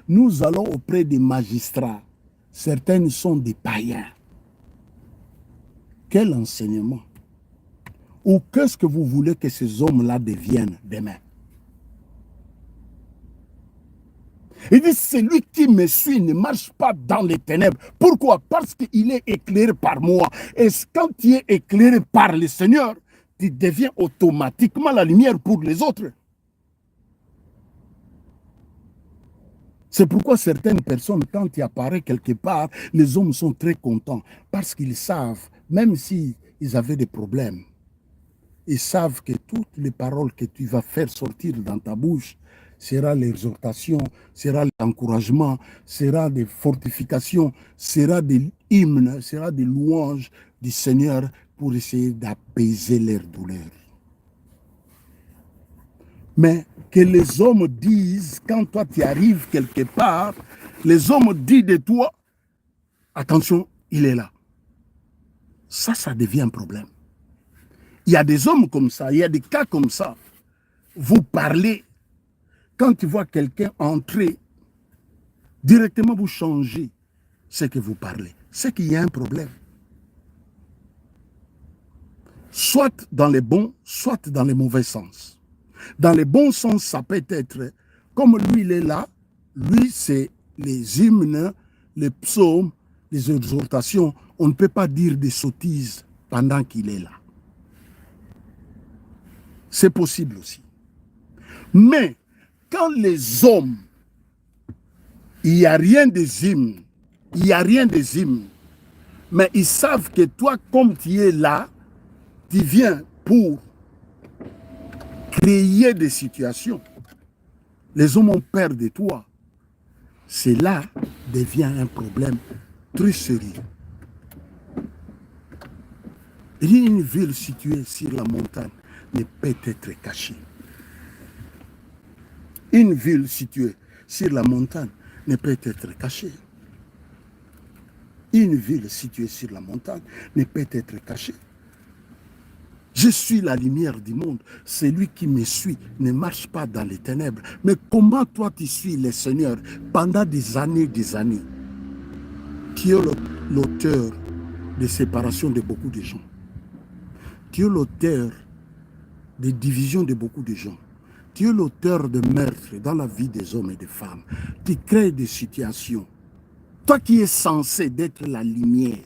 nous allons auprès des magistrats. Certains sont des païens. Quel enseignement? Ou qu'est-ce que vous voulez que ces hommes-là deviennent demain? Il dit, celui qui me suit ne marche pas dans les ténèbres. Pourquoi? Parce qu'il est éclairé par moi. Et quand tu es éclairé par le Seigneur, tu deviens automatiquement la lumière pour les autres. C'est pourquoi certaines personnes, quand tu apparais quelque part, les hommes sont très contents. Parce qu'ils savent, même s'ils avaient des problèmes, ils savent que toutes les paroles que tu vas faire sortir dans ta bouche sera l'exhortation, sera l'encouragement, sera des fortifications, sera des hymnes, sera des louanges du Seigneur pour essayer d'apaiser leurs douleurs. Mais que les hommes disent, quand toi tu arrives quelque part, les hommes disent de toi, attention, il est là. Ça devient un problème. Il y a des hommes comme ça, il y a des cas comme ça. Vous parlez, quand tu vois quelqu'un entrer, directement vous changez ce que vous parlez. C'est qu'il y a un problème. Soit dans les bons, soit dans les mauvais sens. Dans les bons sens, ça peut être, comme lui il est là, lui c'est les hymnes, les psaumes, les exhortations. On ne peut pas dire des sottises pendant qu'il est là. C'est possible aussi. Mais quand les hommes, il n'y a rien des hymnes, il n'y a rien des hymnes, mais ils savent que toi, comme tu es là, tu viens pour créer des situations. Les hommes ont peur de toi. Cela devient un problème très sérieux. Il y a une ville située sur la montagne ne peut être cachée. Une ville située sur la montagne ne peut être cachée. Une ville située sur la montagne ne peut être cachée. Je suis la lumière du monde. Celui qui me suit ne marche pas dans les ténèbres. Mais comment toi tu suis le Seigneur pendant des années, Tu es l'auteur de séparation de beaucoup de gens. Tu es l'auteur de division de beaucoup de gens. Tu es l'auteur de meurtres dans la vie des hommes et des femmes. Tu crées des situations. Toi qui es censé être la lumière.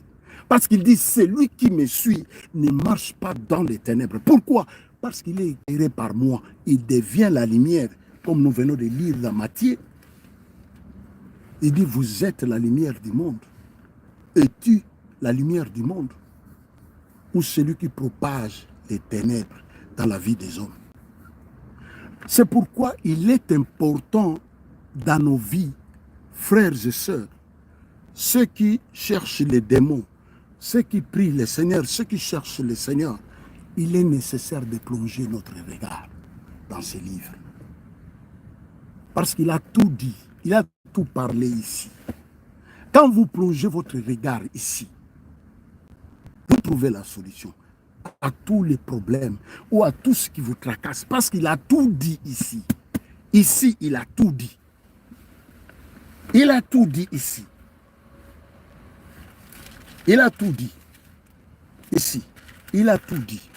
Parce qu'il dit, celui qui me suit ne marche pas dans les ténèbres. Pourquoi? Parce qu'il est éclairé par moi. Il devient la lumière, comme nous venons de lire dans Matthieu. Il dit, vous êtes la lumière du monde. Es-tu la lumière du monde? Ou celui qui propage les ténèbres dans la vie des hommes? C'est pourquoi il est important dans nos vies, frères et sœurs, ceux qui cherchent les démons, ceux qui prient le Seigneur, ceux qui cherchent le Seigneur, il est nécessaire de plonger notre regard dans ces livres. Parce qu'il a tout dit, il a tout parlé ici. Quand vous plongez votre regard ici, vous trouvez la solution à tous les problèmes ou à tout ce qui vous tracasse. Parce qu'il a tout dit ici. Ici, il a tout dit. Il a tout dit ici. Il a tout dit. Ici, il a tout dit.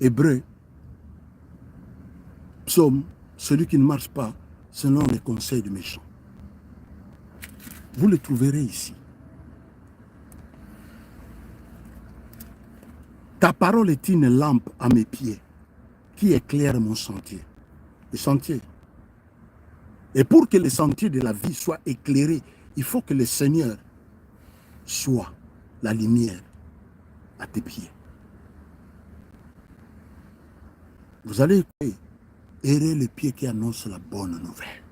Hébreu, psaume, celui qui ne marche pas selon les conseils du méchant. Vous le trouverez ici. Ta parole est une lampe à mes pieds qui éclaire mon sentier. Le sentier. Et pour que le sentier de la vie soit éclairé, il faut que le Seigneur soit la lumière à tes pieds. Vous allez écouter, errer le pied qui annonce la bonne nouvelle.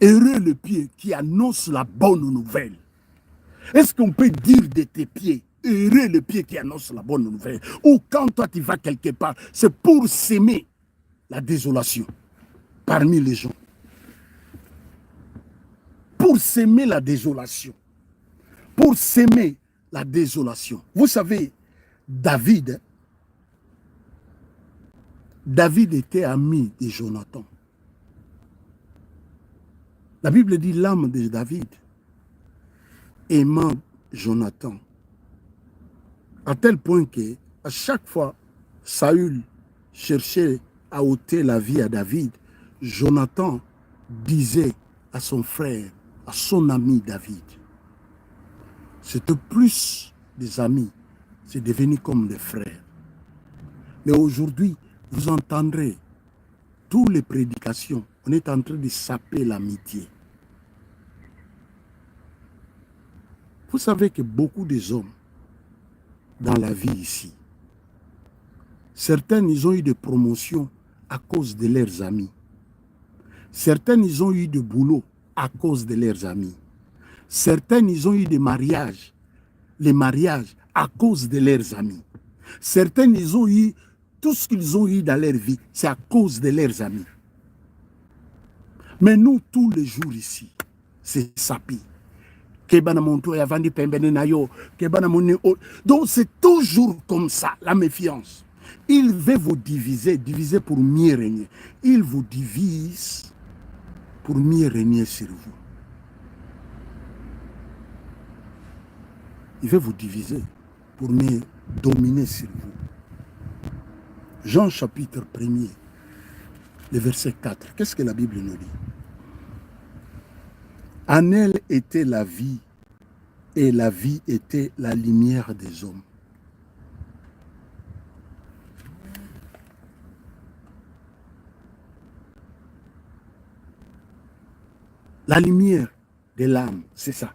Errer le pied qui annonce la bonne nouvelle. Est-ce qu'on peut dire de tes pieds, errer le pied qui annonce la bonne nouvelle? Ou quand toi tu vas quelque part, c'est pour s'aimer la désolation parmi les gens. Pour s'aimer la désolation. Pour s'aimer la désolation. Vous savez, David était ami de Jonathan. La Bible dit l'âme de David aimant Jonathan. À tel point que à chaque fois Saül cherchait à ôter la vie à David, Jonathan disait à son frère, à son ami David, c'était plus des amis, c'est devenu comme des frères. Mais aujourd'hui, vous entendrez toutes les prédications, on est en train de saper l'amitié. Vous savez que beaucoup des hommes dans la vie ici, certains, ils ont eu des promotions à cause de leurs amis. Certains, ils ont eu de boulot à cause de leurs amis. Certains, ils ont eu des mariages, les mariages à cause de leurs amis. Certains, ils ont eu tout ce qu'ils ont eu dans leur vie, c'est à cause de leurs amis. Mais nous, tous les jours ici, c'est sapi. Donc c'est toujours comme ça, la méfiance. Il veut vous diviser pour mieux régner. Il vous divise pour mieux régner sur vous. Il veut vous diviser pour mieux dominer sur vous. Jean chapitre 1er, le verset 4. Qu'est-ce que la Bible nous dit? En elle était la vie, et la vie était la lumière des hommes. La lumière de l'âme, c'est ça.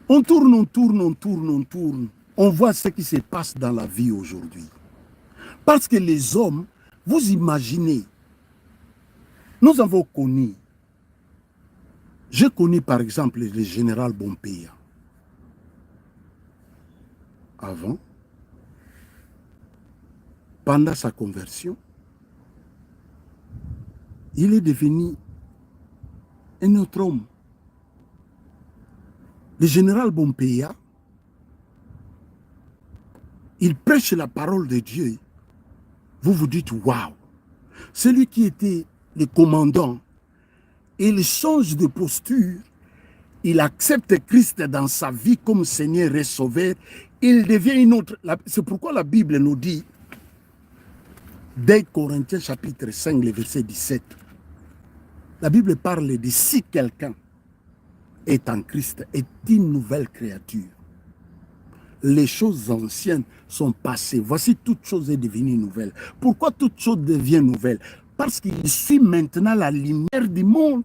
On tourne, on tourne, on tourne, on tourne. On voit ce qui se passe dans la vie aujourd'hui. Parce que les hommes, vous imaginez, nous avons connu J'ai connu par exemple le général Bompeya. Avant, pendant sa conversion, il est devenu un autre homme. Le général Bompeya, il prêche la parole de Dieu. Vous vous dites, waouh! Celui qui était le commandant, il change de posture, il accepte Christ dans sa vie comme Seigneur et Sauveur, il devient une autre. C'est pourquoi la Bible nous dit, dès Corinthiens chapitre 5, le verset 17, la Bible parle de si quelqu'un est en Christ, est une nouvelle créature. Les choses anciennes sont passées. Voici toute chose est devenue nouvelle. Pourquoi toute chose devient nouvelle? Parce qu'il suit maintenant la lumière du monde.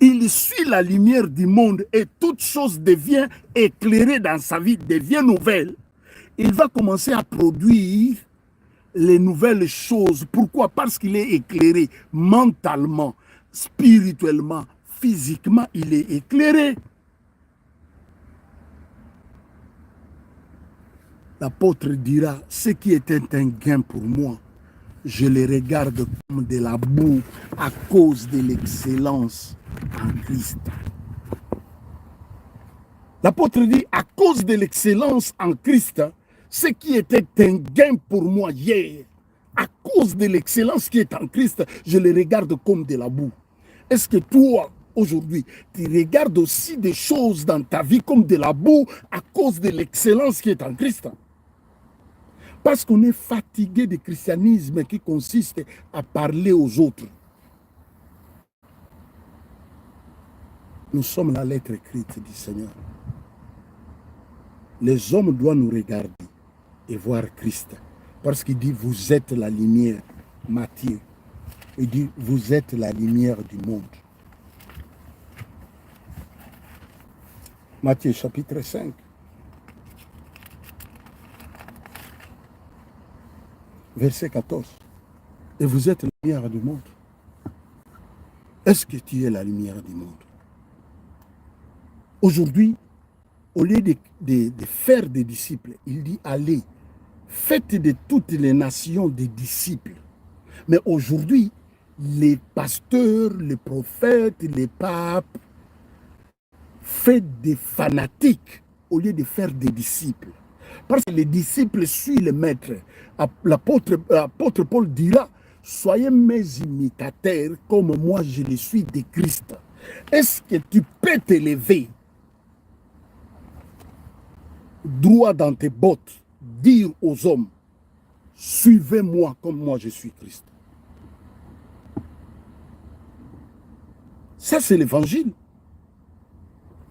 Il suit la lumière du monde et toute chose devient éclairée dans sa vie, devient nouvelle. Il va commencer à produire les nouvelles choses. Pourquoi? Parce qu'il est éclairé mentalement, spirituellement, physiquement, il est éclairé. L'apôtre dira, ce qui était un gain pour moi, je les regarde comme de la boue à cause de l'excellence en Christ. L'apôtre dit, à cause de l'excellence en Christ, ce qui était un gain pour moi hier, à cause de l'excellence qui est en Christ, je les regarde comme de la boue. Est-ce que toi, aujourd'hui, tu regardes aussi des choses dans ta vie comme de la boue à cause de l'excellence qui est en Christ? Parce qu'on est fatigué du christianisme qui consiste à parler aux autres. Nous sommes la lettre écrite du Seigneur. Les hommes doivent nous regarder et voir Christ. Parce qu'il dit, vous êtes la lumière. Matthieu, il dit, vous êtes la lumière du monde. Matthieu chapitre 5. Verset 14. Et vous êtes la lumière du monde. Est-ce que tu es la lumière du monde? Aujourd'hui, au lieu de faire des disciples, il dit allez, faites de toutes les nations des disciples. Mais aujourd'hui, les pasteurs, les prophètes, les papes font des fanatiques au lieu de faire des disciples. Parce que les disciples suivent le maître. L'apôtre Paul dira, soyez mes imitateurs comme moi je le suis de Christ. Est-ce que tu peux t'élever droit dans tes bottes, dire aux hommes, suivez-moi comme moi je suis Christ? Ça c'est l'évangile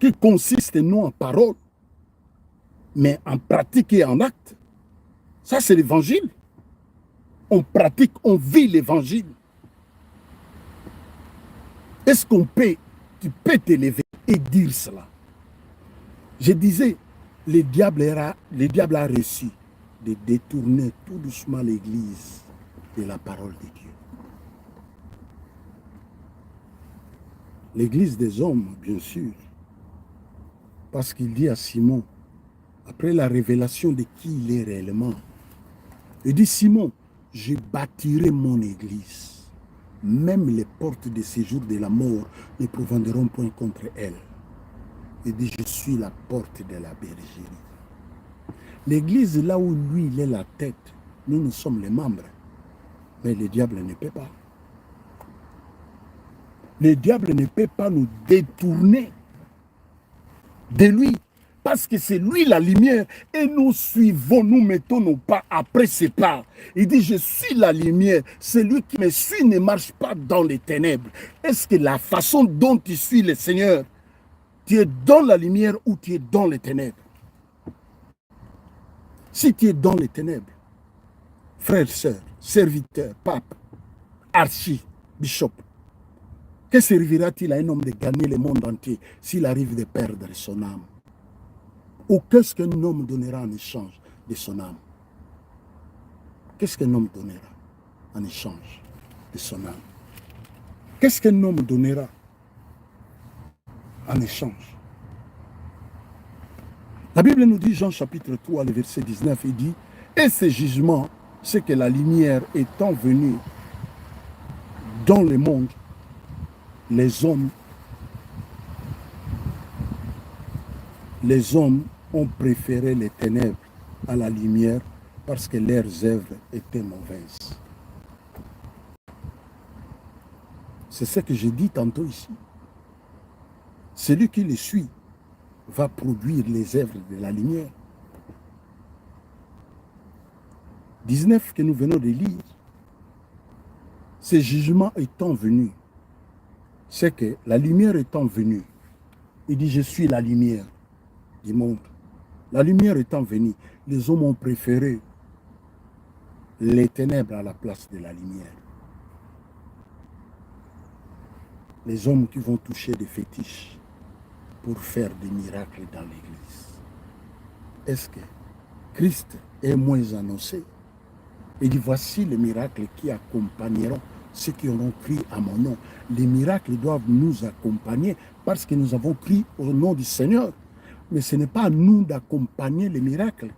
qui consiste non en parole, mais en pratique et en acte. Ça, c'est l'évangile. On pratique, on vit l'évangile. Est-ce qu'on peut, tu peux t'élever et dire cela? Je disais, le diable a réussi de détourner tout doucement l'Église de la parole de Dieu. L'Église des hommes, bien sûr, parce qu'il dit à Simon, après la révélation de qui il est réellement, il dit, Simon, je bâtirai mon église. Même les portes de séjour de la mort ne prévaudront point contre elle. Il dit, je suis la porte de la bergerie. L'église, là où lui, il est la tête, nous sommes les membres. Mais le diable ne peut pas. Le diable ne peut pas nous détourner de lui. Parce que c'est lui la lumière et nous suivons, nous mettons nos pas après ses pas. Il dit, je suis la lumière. Celui qui me suit ne marche pas dans les ténèbres. Est-ce que la façon dont tu suis le Seigneur, tu es dans la lumière ou tu es dans les ténèbres? Si tu es dans les ténèbres, frères, sœurs, serviteurs, pape, archi, bishop, que servira-t-il à un homme de gagner le monde entier s'il arrive de perdre son âme? Ou qu'est-ce qu'un homme donnera en échange de son âme? Qu'est-ce qu'un homme donnera en échange de son âme? Qu'est-ce qu'un homme donnera en échange? La Bible nous dit, Jean chapitre 3, le verset 19, il dit, et ce jugement, c'est que la lumière étant venue dans le monde, les hommes ont préféré les ténèbres à la lumière parce que leurs œuvres étaient mauvaises. C'est ce que j'ai dit tantôt ici. Celui qui les suit va produire les œuvres de la lumière. 19 que nous venons de lire. Ce jugement étant venu, c'est que la lumière étant venue, il dit, je suis la lumière du monde. La lumière étant venue, les hommes ont préféré les ténèbres à la place de la lumière. Les hommes qui vont toucher des fétiches pour faire des miracles dans l'église. Est-ce que Christ est moins annoncé? Il dit, voici les miracles qui accompagneront ceux qui auront crié à mon nom. Les miracles doivent nous accompagner parce que nous avons crié au nom du Seigneur. Mais ce n'est pas à nous d'accompagner les miracles.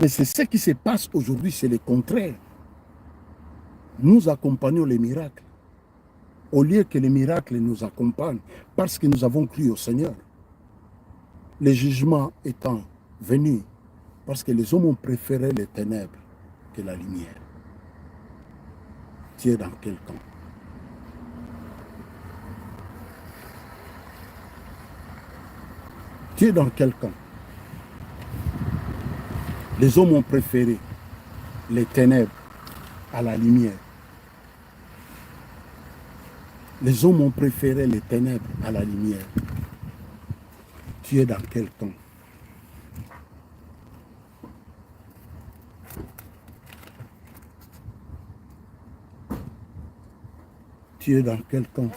Mais c'est ce qui se passe aujourd'hui, c'est le contraire. Nous accompagnons les miracles au lieu que les miracles nous accompagnent parce que nous avons cru au Seigneur. Le jugement étant venu parce que les hommes ont préféré les ténèbres que la lumière. Tu es dans quel camp? Tu es dans quel camp? Les hommes ont préféré les ténèbres à la lumière. Les hommes ont préféré les ténèbres à la lumière. Tu es dans quel camp? Tu es dans quel camp?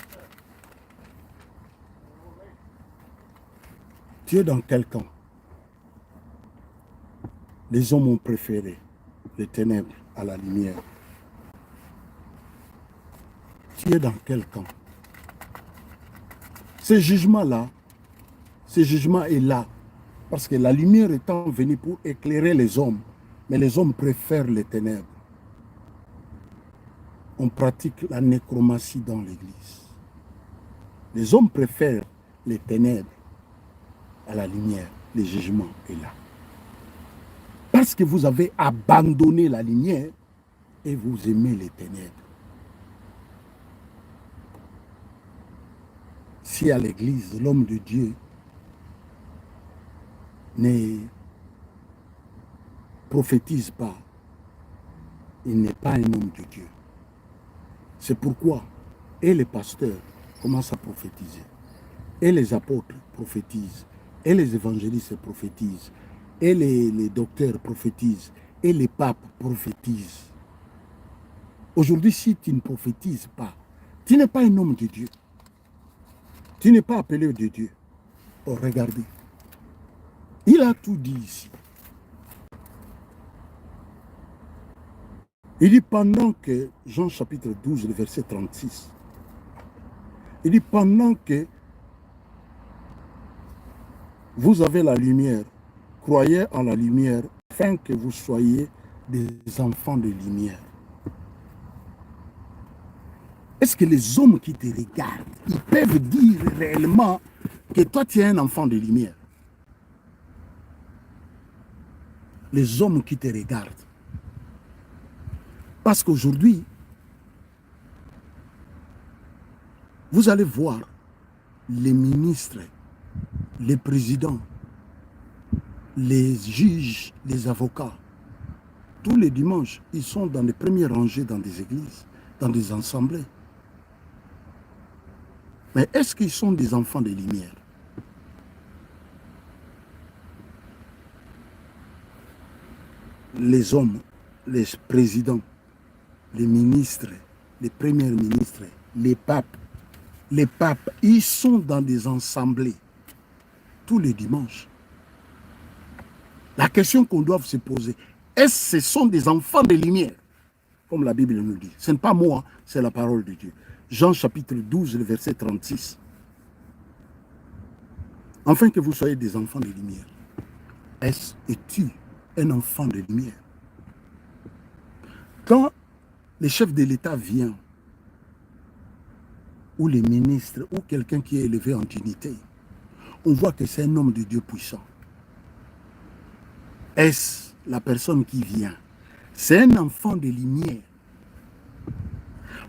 Tu es dans quel camp? Les hommes ont préféré les ténèbres à la lumière. Tu es dans quel camp? Ce jugement-là, ce jugement est là, parce que la lumière étant venue pour éclairer les hommes, mais les hommes préfèrent les ténèbres. On pratique la nécromancie dans l'église. Les hommes préfèrent les ténèbres à la lumière. Le jugement est là. Parce que vous avez abandonné la lumière et vous aimez les ténèbres. Si à l'église, l'homme de Dieu ne prophétise pas, il n'est pas un homme de Dieu. C'est pourquoi et les pasteurs commencent à prophétiser, et les apôtres prophétisent, et les évangélistes prophétisent, et les docteurs prophétisent, et les papes prophétisent. Aujourd'hui, si tu ne prophétises pas, tu n'es pas un homme de Dieu. Tu n'es pas appelé de Dieu. Oh, regardez. Il a tout dit ici. Il dit pendant que, Jean chapitre 12, le verset 36, il dit pendant que vous avez la lumière, croyez en la lumière, afin que vous soyez des enfants de lumière. Est-ce que les hommes qui te regardent, ils peuvent dire réellement que toi tu es un enfant de lumière? Les hommes qui te regardent. Parce qu'aujourd'hui, vous allez voir les ministres, les présidents, les juges, les avocats. Tous les dimanches, ils sont dans les premières rangées dans des églises, dans des assemblées. Mais est-ce qu'ils sont des enfants de lumière? Les hommes, les présidents, les ministres, les premiers ministres, les papes, ils sont dans des assemblées tous les dimanches. La question qu'on doit se poser, est-ce que ce sont des enfants de lumière? Comme la Bible nous dit. Ce n'est pas moi, c'est la parole de Dieu. Jean chapitre 12, le verset 36. Afin que vous soyez des enfants de lumière. Es-tu un enfant de lumière? Quand le chef de l'État vient, ou les ministres, ou quelqu'un qui est élevé en dignité, on voit que c'est un homme de Dieu puissant. Est-ce la personne qui vient? C'est un enfant de lumière.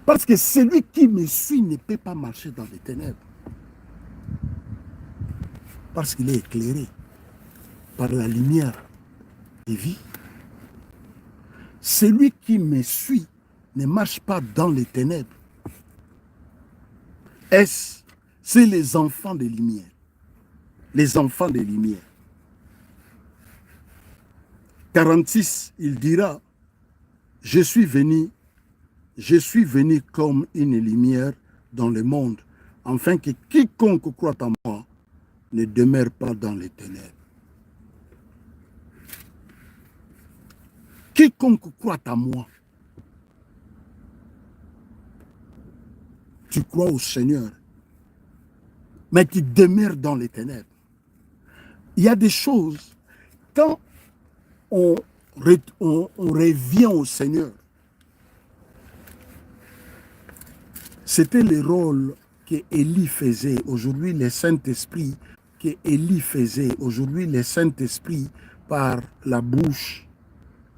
Parce que celui qui me suit ne peut pas marcher dans les ténèbres. Parce qu'il est éclairé par la lumière de vie. Celui qui me suit ne marche pas dans les ténèbres. C'est les enfants de lumière. Les enfants de lumière. 46, il dira, je suis venu comme une lumière dans le monde, afin que quiconque croit en moi ne demeure pas dans les ténèbres. Quiconque croit en moi, tu crois au Seigneur, mais qui demeure dans les ténèbres. Il y a des choses, quand on revient au Seigneur, c'était le rôle que Élie faisait. Aujourd'hui, le Saint-Esprit que Élie faisait. Aujourd'hui, le Saint-Esprit, par la bouche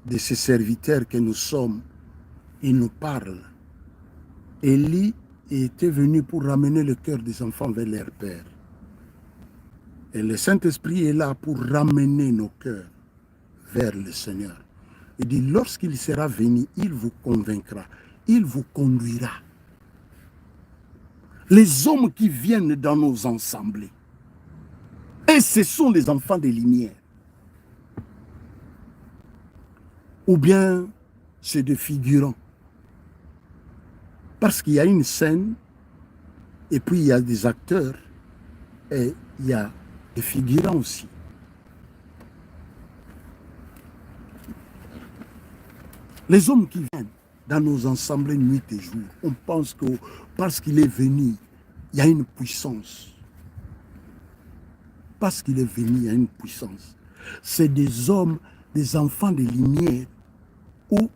de ses serviteurs que nous sommes, il nous parle. Élie était venu pour ramener le cœur des enfants vers leur Père. Et le Saint-Esprit est là pour ramener nos cœurs vers le Seigneur. Il dit, lorsqu'il sera venu, il vous convaincra, il vous conduira. Les hommes qui viennent dans nos assemblées, et ce sont les enfants des lumières. Ou bien c'est des figurants. Parce qu'il y a une scène, et puis il y a des acteurs, et il y a des figurants aussi. Les hommes qui viennent dans nos assemblées nuit et jour, on pense que parce qu'il est venu, il y a une puissance. Parce qu'il est venu, il y a une puissance. C'est des hommes, des enfants de lumière, où,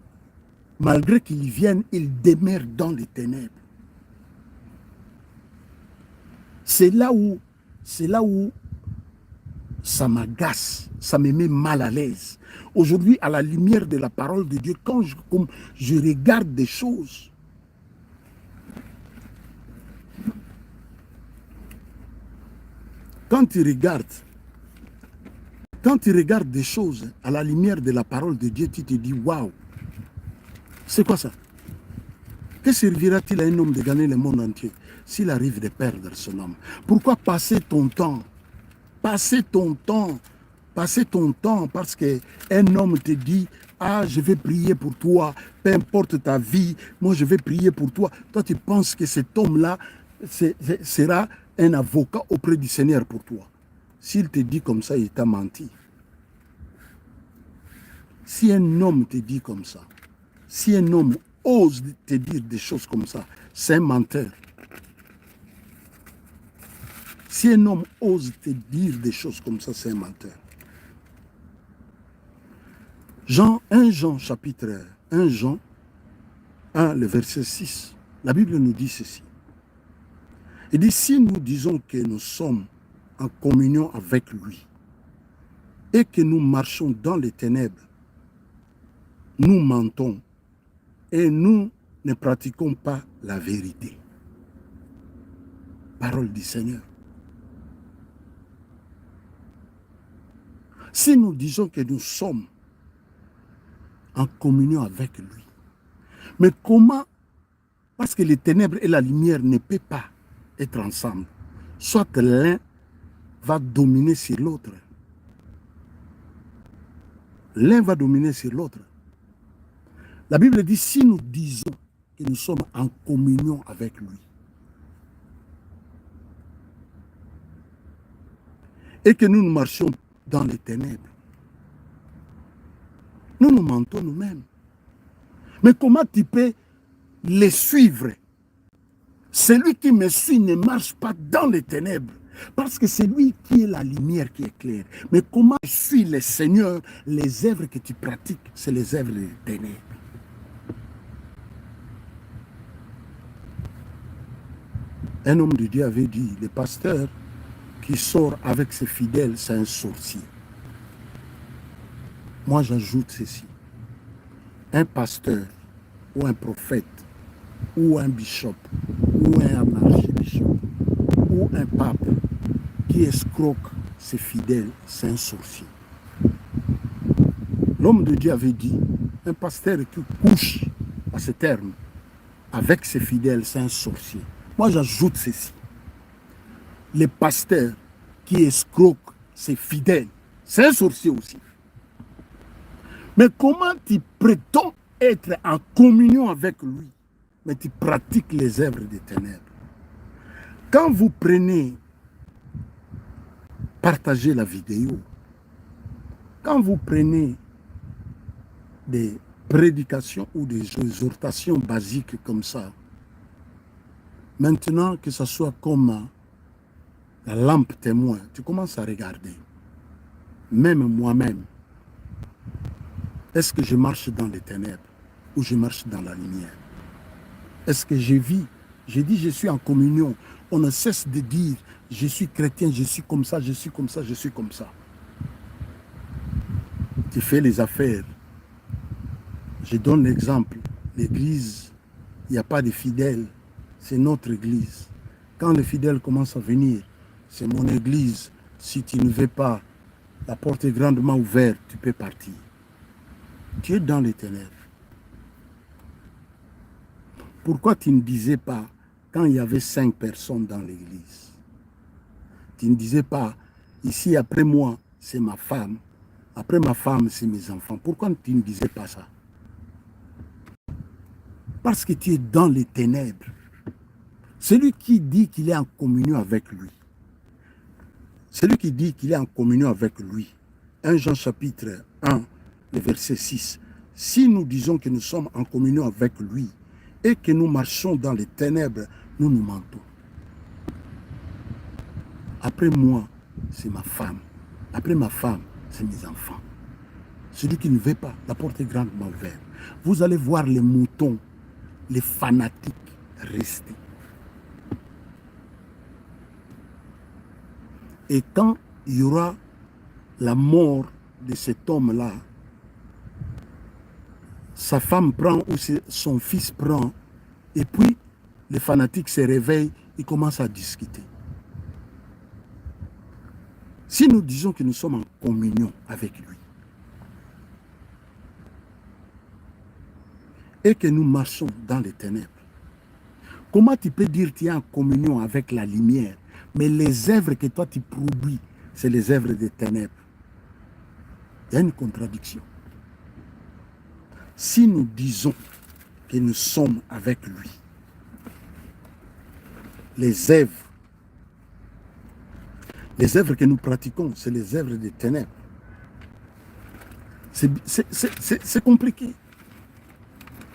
malgré qu'ils viennent, ils demeurent dans les ténèbres. C'est là où ça m'agace, ça me met mal à l'aise. Aujourd'hui, à la lumière de la parole de Dieu, quand je regarde des choses, quand tu regardes des choses à la lumière de la parole de Dieu, tu te dis, waouh, c'est quoi ça? Que servira-t-il à un homme de gagner le monde entier s'il arrive de perdre son âme? Pourquoi passer ton temps? Passer ton temps parce qu'un homme te dit, ah, je vais prier pour toi, peu importe ta vie, moi je vais prier pour toi. Toi, tu penses que cet homme-là sera un avocat auprès du Seigneur pour toi. S'il te dit comme ça, il t'a menti. Si un homme te dit comme ça, si un homme ose te dire des choses comme ça, c'est un menteur. Si un homme ose te dire des choses comme ça, c'est un menteur. 1 Jean chapitre 1 Jean 1, le verset 6, la Bible nous dit ceci. Il dit, si nous disons que nous sommes en communion avec lui et que nous marchons dans les ténèbres, nous mentons et nous ne pratiquons pas la vérité. Parole du Seigneur. Si nous disons que nous sommes en communion avec lui, mais comment? Parce que les ténèbres et la lumière ne peuvent pas être ensemble. Soit l'un va dominer sur l'autre. L'un va dominer sur l'autre. La Bible dit, si nous disons que nous sommes en communion avec lui, et que nous marchons dans les ténèbres, nous nous mentons nous-mêmes. Mais comment tu peux les suivre Celui qui me suit ne marche pas dans les ténèbres, parce que c'est lui qui est la lumière qui éclaire. Mais comment suit le Seigneur? Les œuvres que tu pratiques, c'est les œuvres des ténèbres. Un homme de Dieu avait dit, le pasteur qui sort avec ses fidèles, c'est un sorcier. Moi, j'ajoute ceci. Un pasteur ou un prophète ou un bishop ou un archibishop ou un pape qui escroque ses fidèles, c'est un sorcier. L'homme de Dieu avait dit, un pasteur qui couche à ce terme avec ses fidèles, c'est un sorcier. Moi, j'ajoute ceci. Les pasteurs qui escroquent ses fidèles, c'est un sorcier aussi. Mais comment tu prétends être en communion avec lui, mais tu pratiques les œuvres des ténèbres? Quand vous prenez, partagez la vidéo, quand vous prenez des prédications ou des exhortations basiques comme ça, maintenant que ce soit comme la lampe témoin, tu commences à regarder. Même moi-même, est-ce que je marche dans les ténèbres ou je marche dans la lumière? Est-ce que je vis? J'ai dit je suis en communion. On ne cesse de dire je suis chrétien, je suis comme ça, je suis comme ça, je suis comme ça. Tu fais les affaires. Je donne l'exemple. L'église, il n'y a pas de fidèles. C'est notre église. Quand les fidèles commencent à venir, c'est mon église. Si tu ne veux pas, la porte est grandement ouverte, tu peux partir. Tu es dans les ténèbres. Pourquoi tu ne disais pas, quand il y avait 5 personnes dans l'église, tu ne disais pas, ici après moi, c'est ma femme, après ma femme, c'est mes enfants. Pourquoi tu ne disais pas ça? Parce que tu es dans les ténèbres. Celui qui dit qu'il est en communion avec lui, celui qui dit qu'il est en communion avec lui, 1 Jean chapitre 1, le verset 6, si nous disons que nous sommes en communion avec lui et que nous marchons dans les ténèbres, nous nous mentons. Après moi, c'est ma femme. Après ma femme, c'est mes enfants. Celui qui ne veut pas, la porte est grandement ouverte. Vous allez voir les moutons, les fanatiques rester. Et quand il y aura la mort de cet homme-là, sa femme prend ou son fils prend, et puis les fanatiques se réveillent, ils commencent à discuter. Si nous disons que nous sommes en communion avec lui et que nous marchons dans les ténèbres, comment tu peux dire que tu es en communion avec la lumière, mais les œuvres que toi tu produis, c'est les œuvres des ténèbres? Il y a une contradiction. Si nous disons que nous sommes avec lui, les œuvres que nous pratiquons, c'est les œuvres des ténèbres. C'est compliqué.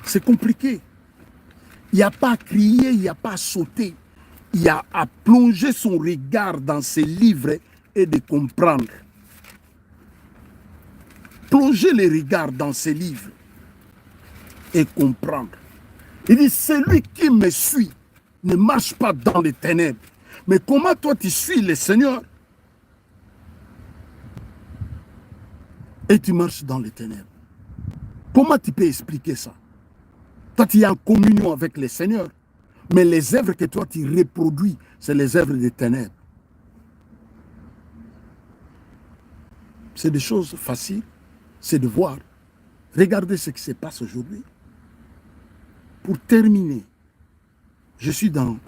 C'est compliqué. Il n'y a pas à crier, il n'y a pas à sauter. Il y a à plonger son regard dans ses livres et de comprendre. Plonger les regards dans ses livres et comprendre. Il dit, celui qui me suit ne marche pas dans les ténèbres. Mais comment toi tu suis le Seigneur et tu marches dans les ténèbres? Comment tu peux expliquer ça? Toi tu es en communion avec le Seigneur, mais les œuvres que toi tu reproduis, c'est les œuvres des ténèbres. C'est des choses faciles, c'est de voir. Regardez ce qui se passe aujourd'hui. Pour terminer, je suis dans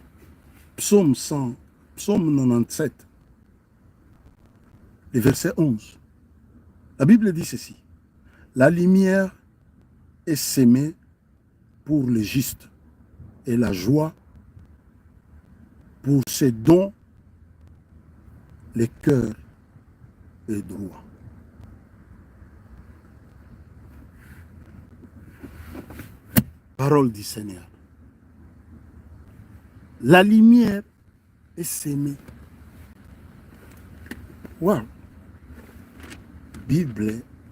Psaume 97, le verset 11. La Bible dit ceci. La lumière est sémée pour le juste et la joie pour ceux dont le cœur est droit. Parole du Seigneur. La lumière est sémée. Wow.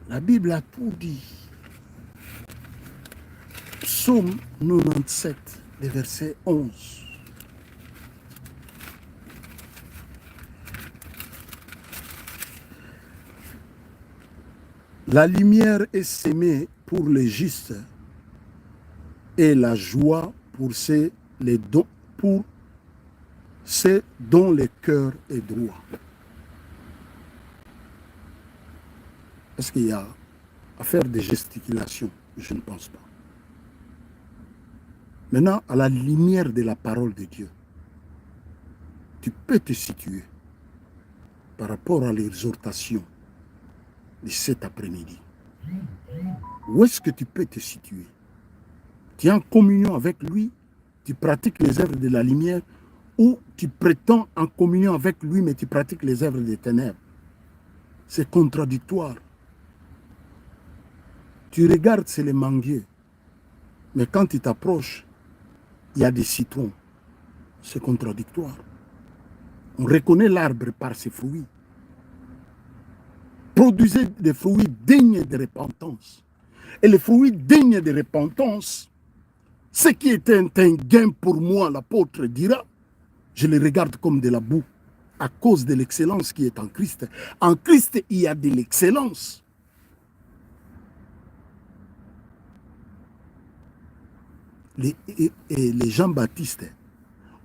La Bible a tout dit. Psaume 97, le verset 11. La lumière est sémée pour les justes et la joie pour ceux dont le cœur est droit. Est-ce qu'il y a à faire des gesticulations? Je ne pense pas. Maintenant, à la lumière de la parole de Dieu, tu peux te situer par rapport à l'exhortation de cet après-midi. Où est-ce que tu peux te situer? Tu es en communion avec lui, tu pratiques les œuvres de la lumière, ou tu prétends en communion avec lui, mais tu pratiques les œuvres des ténèbres. C'est contradictoire. Tu regardes, c'est les manguiers, mais quand tu t'approches, il y a des citrons. C'est contradictoire. On reconnaît l'arbre par ses fruits. Produisez des fruits dignes de repentance. Et les fruits dignes de repentance, ce qui était un gain pour moi, l'apôtre dira, je les regarde comme de la boue, à cause de l'excellence qui est en Christ. En Christ, il y a de l'excellence. Les Jean-Baptiste,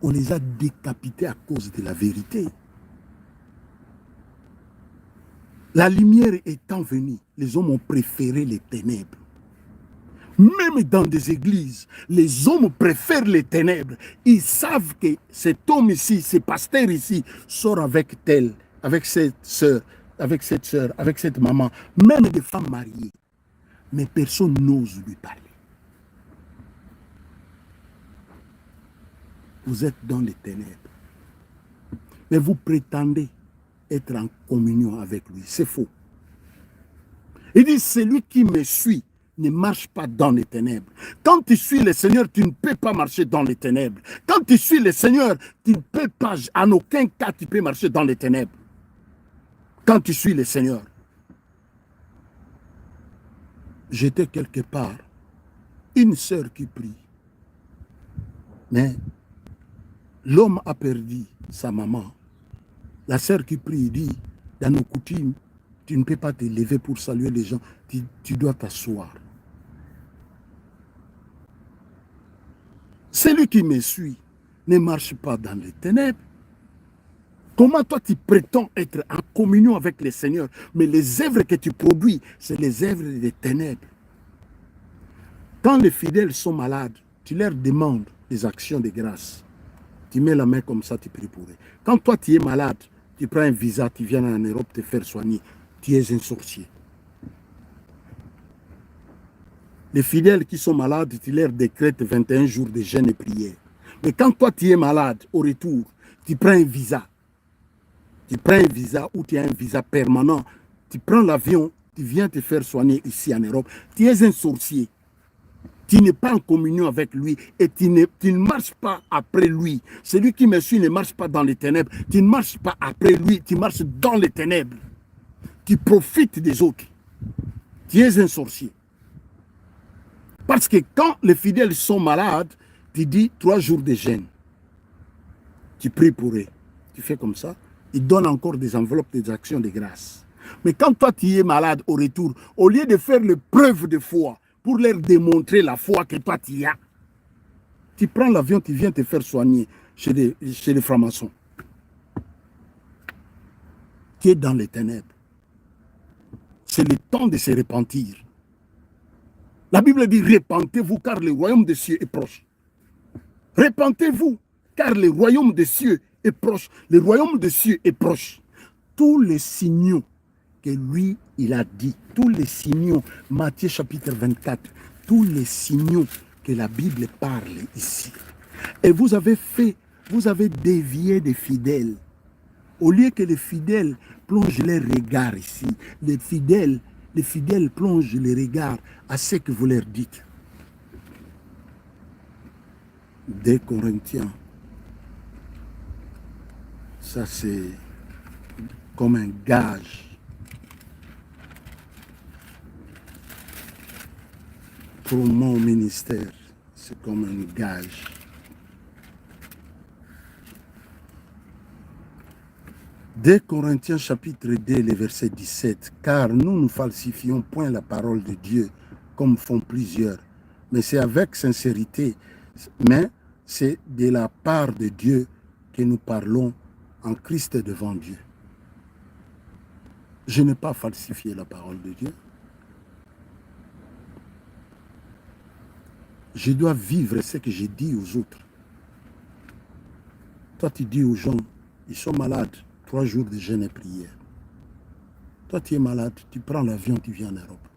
on les a décapités à cause de la vérité. La lumière étant venue, les hommes ont préféré les ténèbres. Même dans des églises, les hommes préfèrent les ténèbres. Ils savent que cet homme ici, ce pasteur ici, sort avec tel, avec cette soeur, avec cette maman, même des femmes mariées. Mais personne n'ose lui parler. Vous êtes dans les ténèbres. Mais vous prétendez être en communion avec lui. C'est faux. Il dit, celui qui me suit ne marche pas dans les ténèbres. Quand tu suis le Seigneur, tu ne peux pas marcher dans les ténèbres. Quand tu suis le Seigneur, tu ne peux pas, en aucun cas, tu peux marcher dans les ténèbres. Quand tu suis le Seigneur. J'étais quelque part, une sœur qui prie. Mais l'homme a perdu sa maman. La sœur qui prie dit, dans nos coutumes, tu ne peux pas te lever pour saluer les gens, tu dois t'asseoir. Celui qui me suit ne marche pas dans les ténèbres. Comment toi tu prétends être en communion avec le Seigneur, mais les œuvres que tu produis, c'est les œuvres des ténèbres. Quand les fidèles sont malades, tu leur demandes des actions de grâce. Tu mets la main comme ça, tu pries pour eux. Quand toi tu es malade, tu prends un visa, tu viens en Europe te faire soigner, tu es un sorcier. Les fidèles qui sont malades, tu leur décrètes 21 jours de jeûne et prière. Mais quand toi tu es malade, au retour, tu prends un visa. Tu prends un visa ou tu as un visa permanent. Tu prends l'avion, tu viens te faire soigner ici en Europe. Tu es un sorcier. Tu n'es pas en communion avec lui et tu ne marches pas après lui. Celui qui me suit ne marche pas dans les ténèbres. Tu ne marches pas après lui, tu marches dans les ténèbres. Tu profites des autres. Tu es un sorcier. Parce que quand les fidèles sont malades, tu dis 3 jours de jeûne. Tu pries pour eux. Tu fais comme ça. Ils donnent encore des enveloppes des actions de grâce. Mais quand toi tu es malade au retour, au lieu de faire le preuve de foi, pour leur démontrer la foi que toi tu as, tu prends l'avion, tu viens te faire soigner chez les francs-maçons. Tu es dans les ténèbres. C'est le temps de se repentir. La Bible dit, repentez-vous car le royaume des cieux est proche. Repentez-vous car le royaume des cieux est proche. Le royaume des cieux est proche. Tous les signaux que lui, il a dit, tous les signaux, Matthieu chapitre 24, tous les signaux que la Bible parle ici. Et vous avez dévié des fidèles. Au lieu que les fidèles plongent leurs regards ici, les fidèles plongent les regards à ce que vous leur dites. 2 Corinthiens Ça, c'est comme un gage pour mon ministère. C'est comme un gage. Dès Corinthiens chapitre 2, le verset 17, car nous ne falsifions point la parole de Dieu comme font plusieurs, mais c'est avec sincérité, mais c'est de la part de Dieu que nous parlons en Christ devant Dieu. Je n'ai pas falsifié la parole de Dieu. Je dois vivre ce que j'ai dit aux autres. Toi, tu dis aux gens, ils sont malades, 3 jours de jeûne et prière. Toi, tu es malade, tu prends l'avion, tu viens en Europe.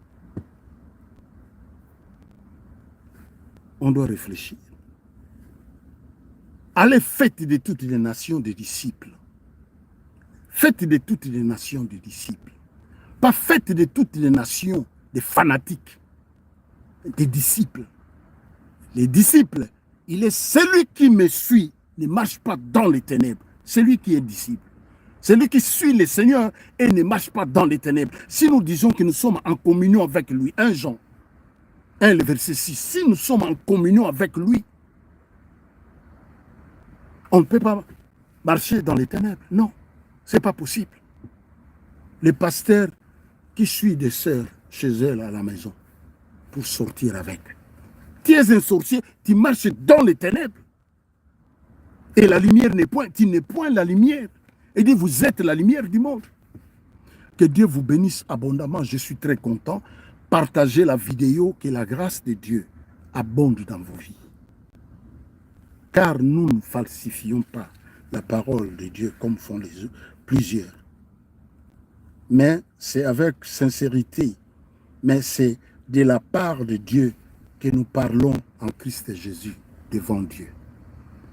On doit réfléchir. Allez, faites de toutes les nations des disciples. Faites de toutes les nations des disciples. Pas faites de toutes les nations des fanatiques, des disciples. Les disciples, il est celui qui me suit, ne marche pas dans les ténèbres. Celui qui est disciple. Celui qui suit le Seigneur et ne marche pas dans les ténèbres. Si nous disons que nous sommes en communion avec lui, 1 Jean 1, le verset 6, si nous sommes en communion avec lui, on ne peut pas marcher dans les ténèbres. Non, ce n'est pas possible. Les pasteurs qui suivent des sœurs chez elles à la maison pour sortir avec. Tu es un sorcier, tu marches dans les ténèbres. Et la lumière n'est point, tu n'es point la lumière. Et dit, vous êtes la lumière du monde. Que Dieu vous bénisse abondamment. Je suis très content. Partagez la vidéo, que la grâce de Dieu abonde dans vos vies. Car nous ne falsifions pas la parole de Dieu comme font plusieurs. Mais c'est avec sincérité. Mais c'est de la part de Dieu que nous parlons en Christ Jésus devant Dieu.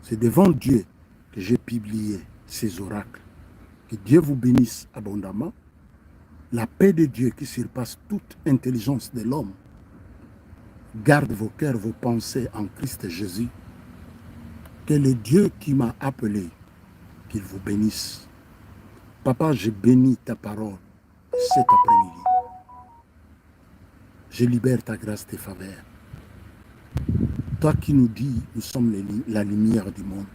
C'est devant Dieu que j'ai publié ces oracles. Que Dieu vous bénisse abondamment. La paix de Dieu qui surpasse toute intelligence de l'homme garde vos cœurs, vos pensées en Christ Jésus. Que le Dieu qui m'a appelé, qu'il vous bénisse. Papa, je bénis ta parole cet après-midi. Je libère ta grâce, tes faveurs. Toi qui nous dis, nous sommes la lumière du monde.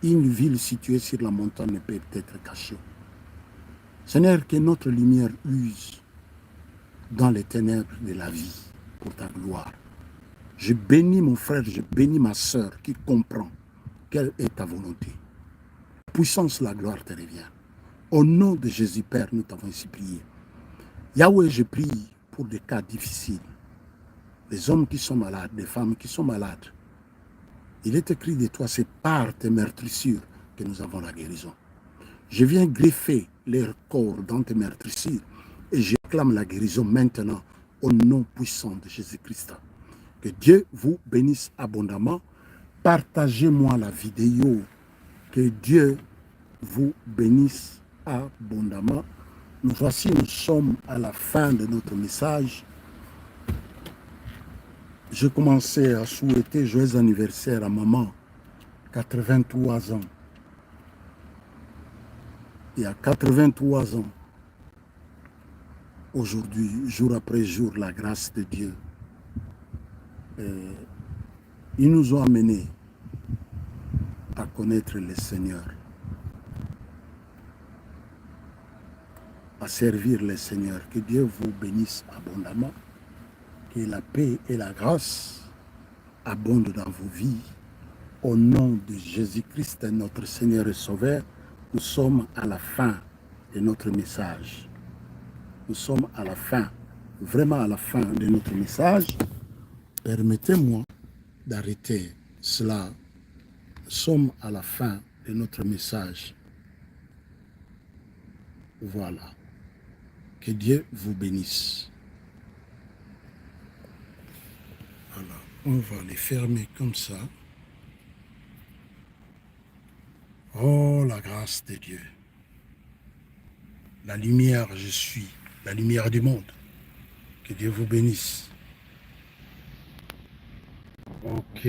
Une ville située sur la montagne ne peut être cachée. Seigneur, que notre lumière use dans les ténèbres de la vie pour ta gloire. Je bénis mon frère, je bénis ma sœur qui comprend quelle est ta volonté. Puissance, la gloire te revient. Au nom de Jésus, Père, nous t'avons ainsi prié. Yahweh, je prie pour des cas difficiles. Les hommes qui sont malades, les femmes qui sont malades. Il est écrit de toi, c'est par tes meurtrissures que nous avons la guérison. Je viens greffer leur corps dans tes meurtrissures et j'acclame la guérison maintenant au nom puissant de Jésus-Christ. Que Dieu vous bénisse abondamment. Partagez-moi la vidéo. Que Dieu vous bénisse abondamment. Nous sommes à la fin de notre message. Je commençais à souhaiter joyeux anniversaire à maman, 83 ans. Il y a 83 ans, aujourd'hui, jour après jour, la grâce de Dieu, ils nous ont amenés à connaître le Seigneur, à servir le Seigneur. Que Dieu vous bénisse abondamment, que la paix et la grâce abondent dans vos vies. Au nom de Jésus-Christ, notre Seigneur et Sauveur, nous sommes à la fin de notre message. Nous sommes à la fin, vraiment à la fin de notre message. Permettez-moi d'arrêter cela. Nous sommes à la fin de notre message. Voilà. Que Dieu vous bénisse. Voilà. On va les fermer comme ça. Oh, la grâce de Dieu. La lumière, je suis, la lumière du monde. Que Dieu vous bénisse. Ok.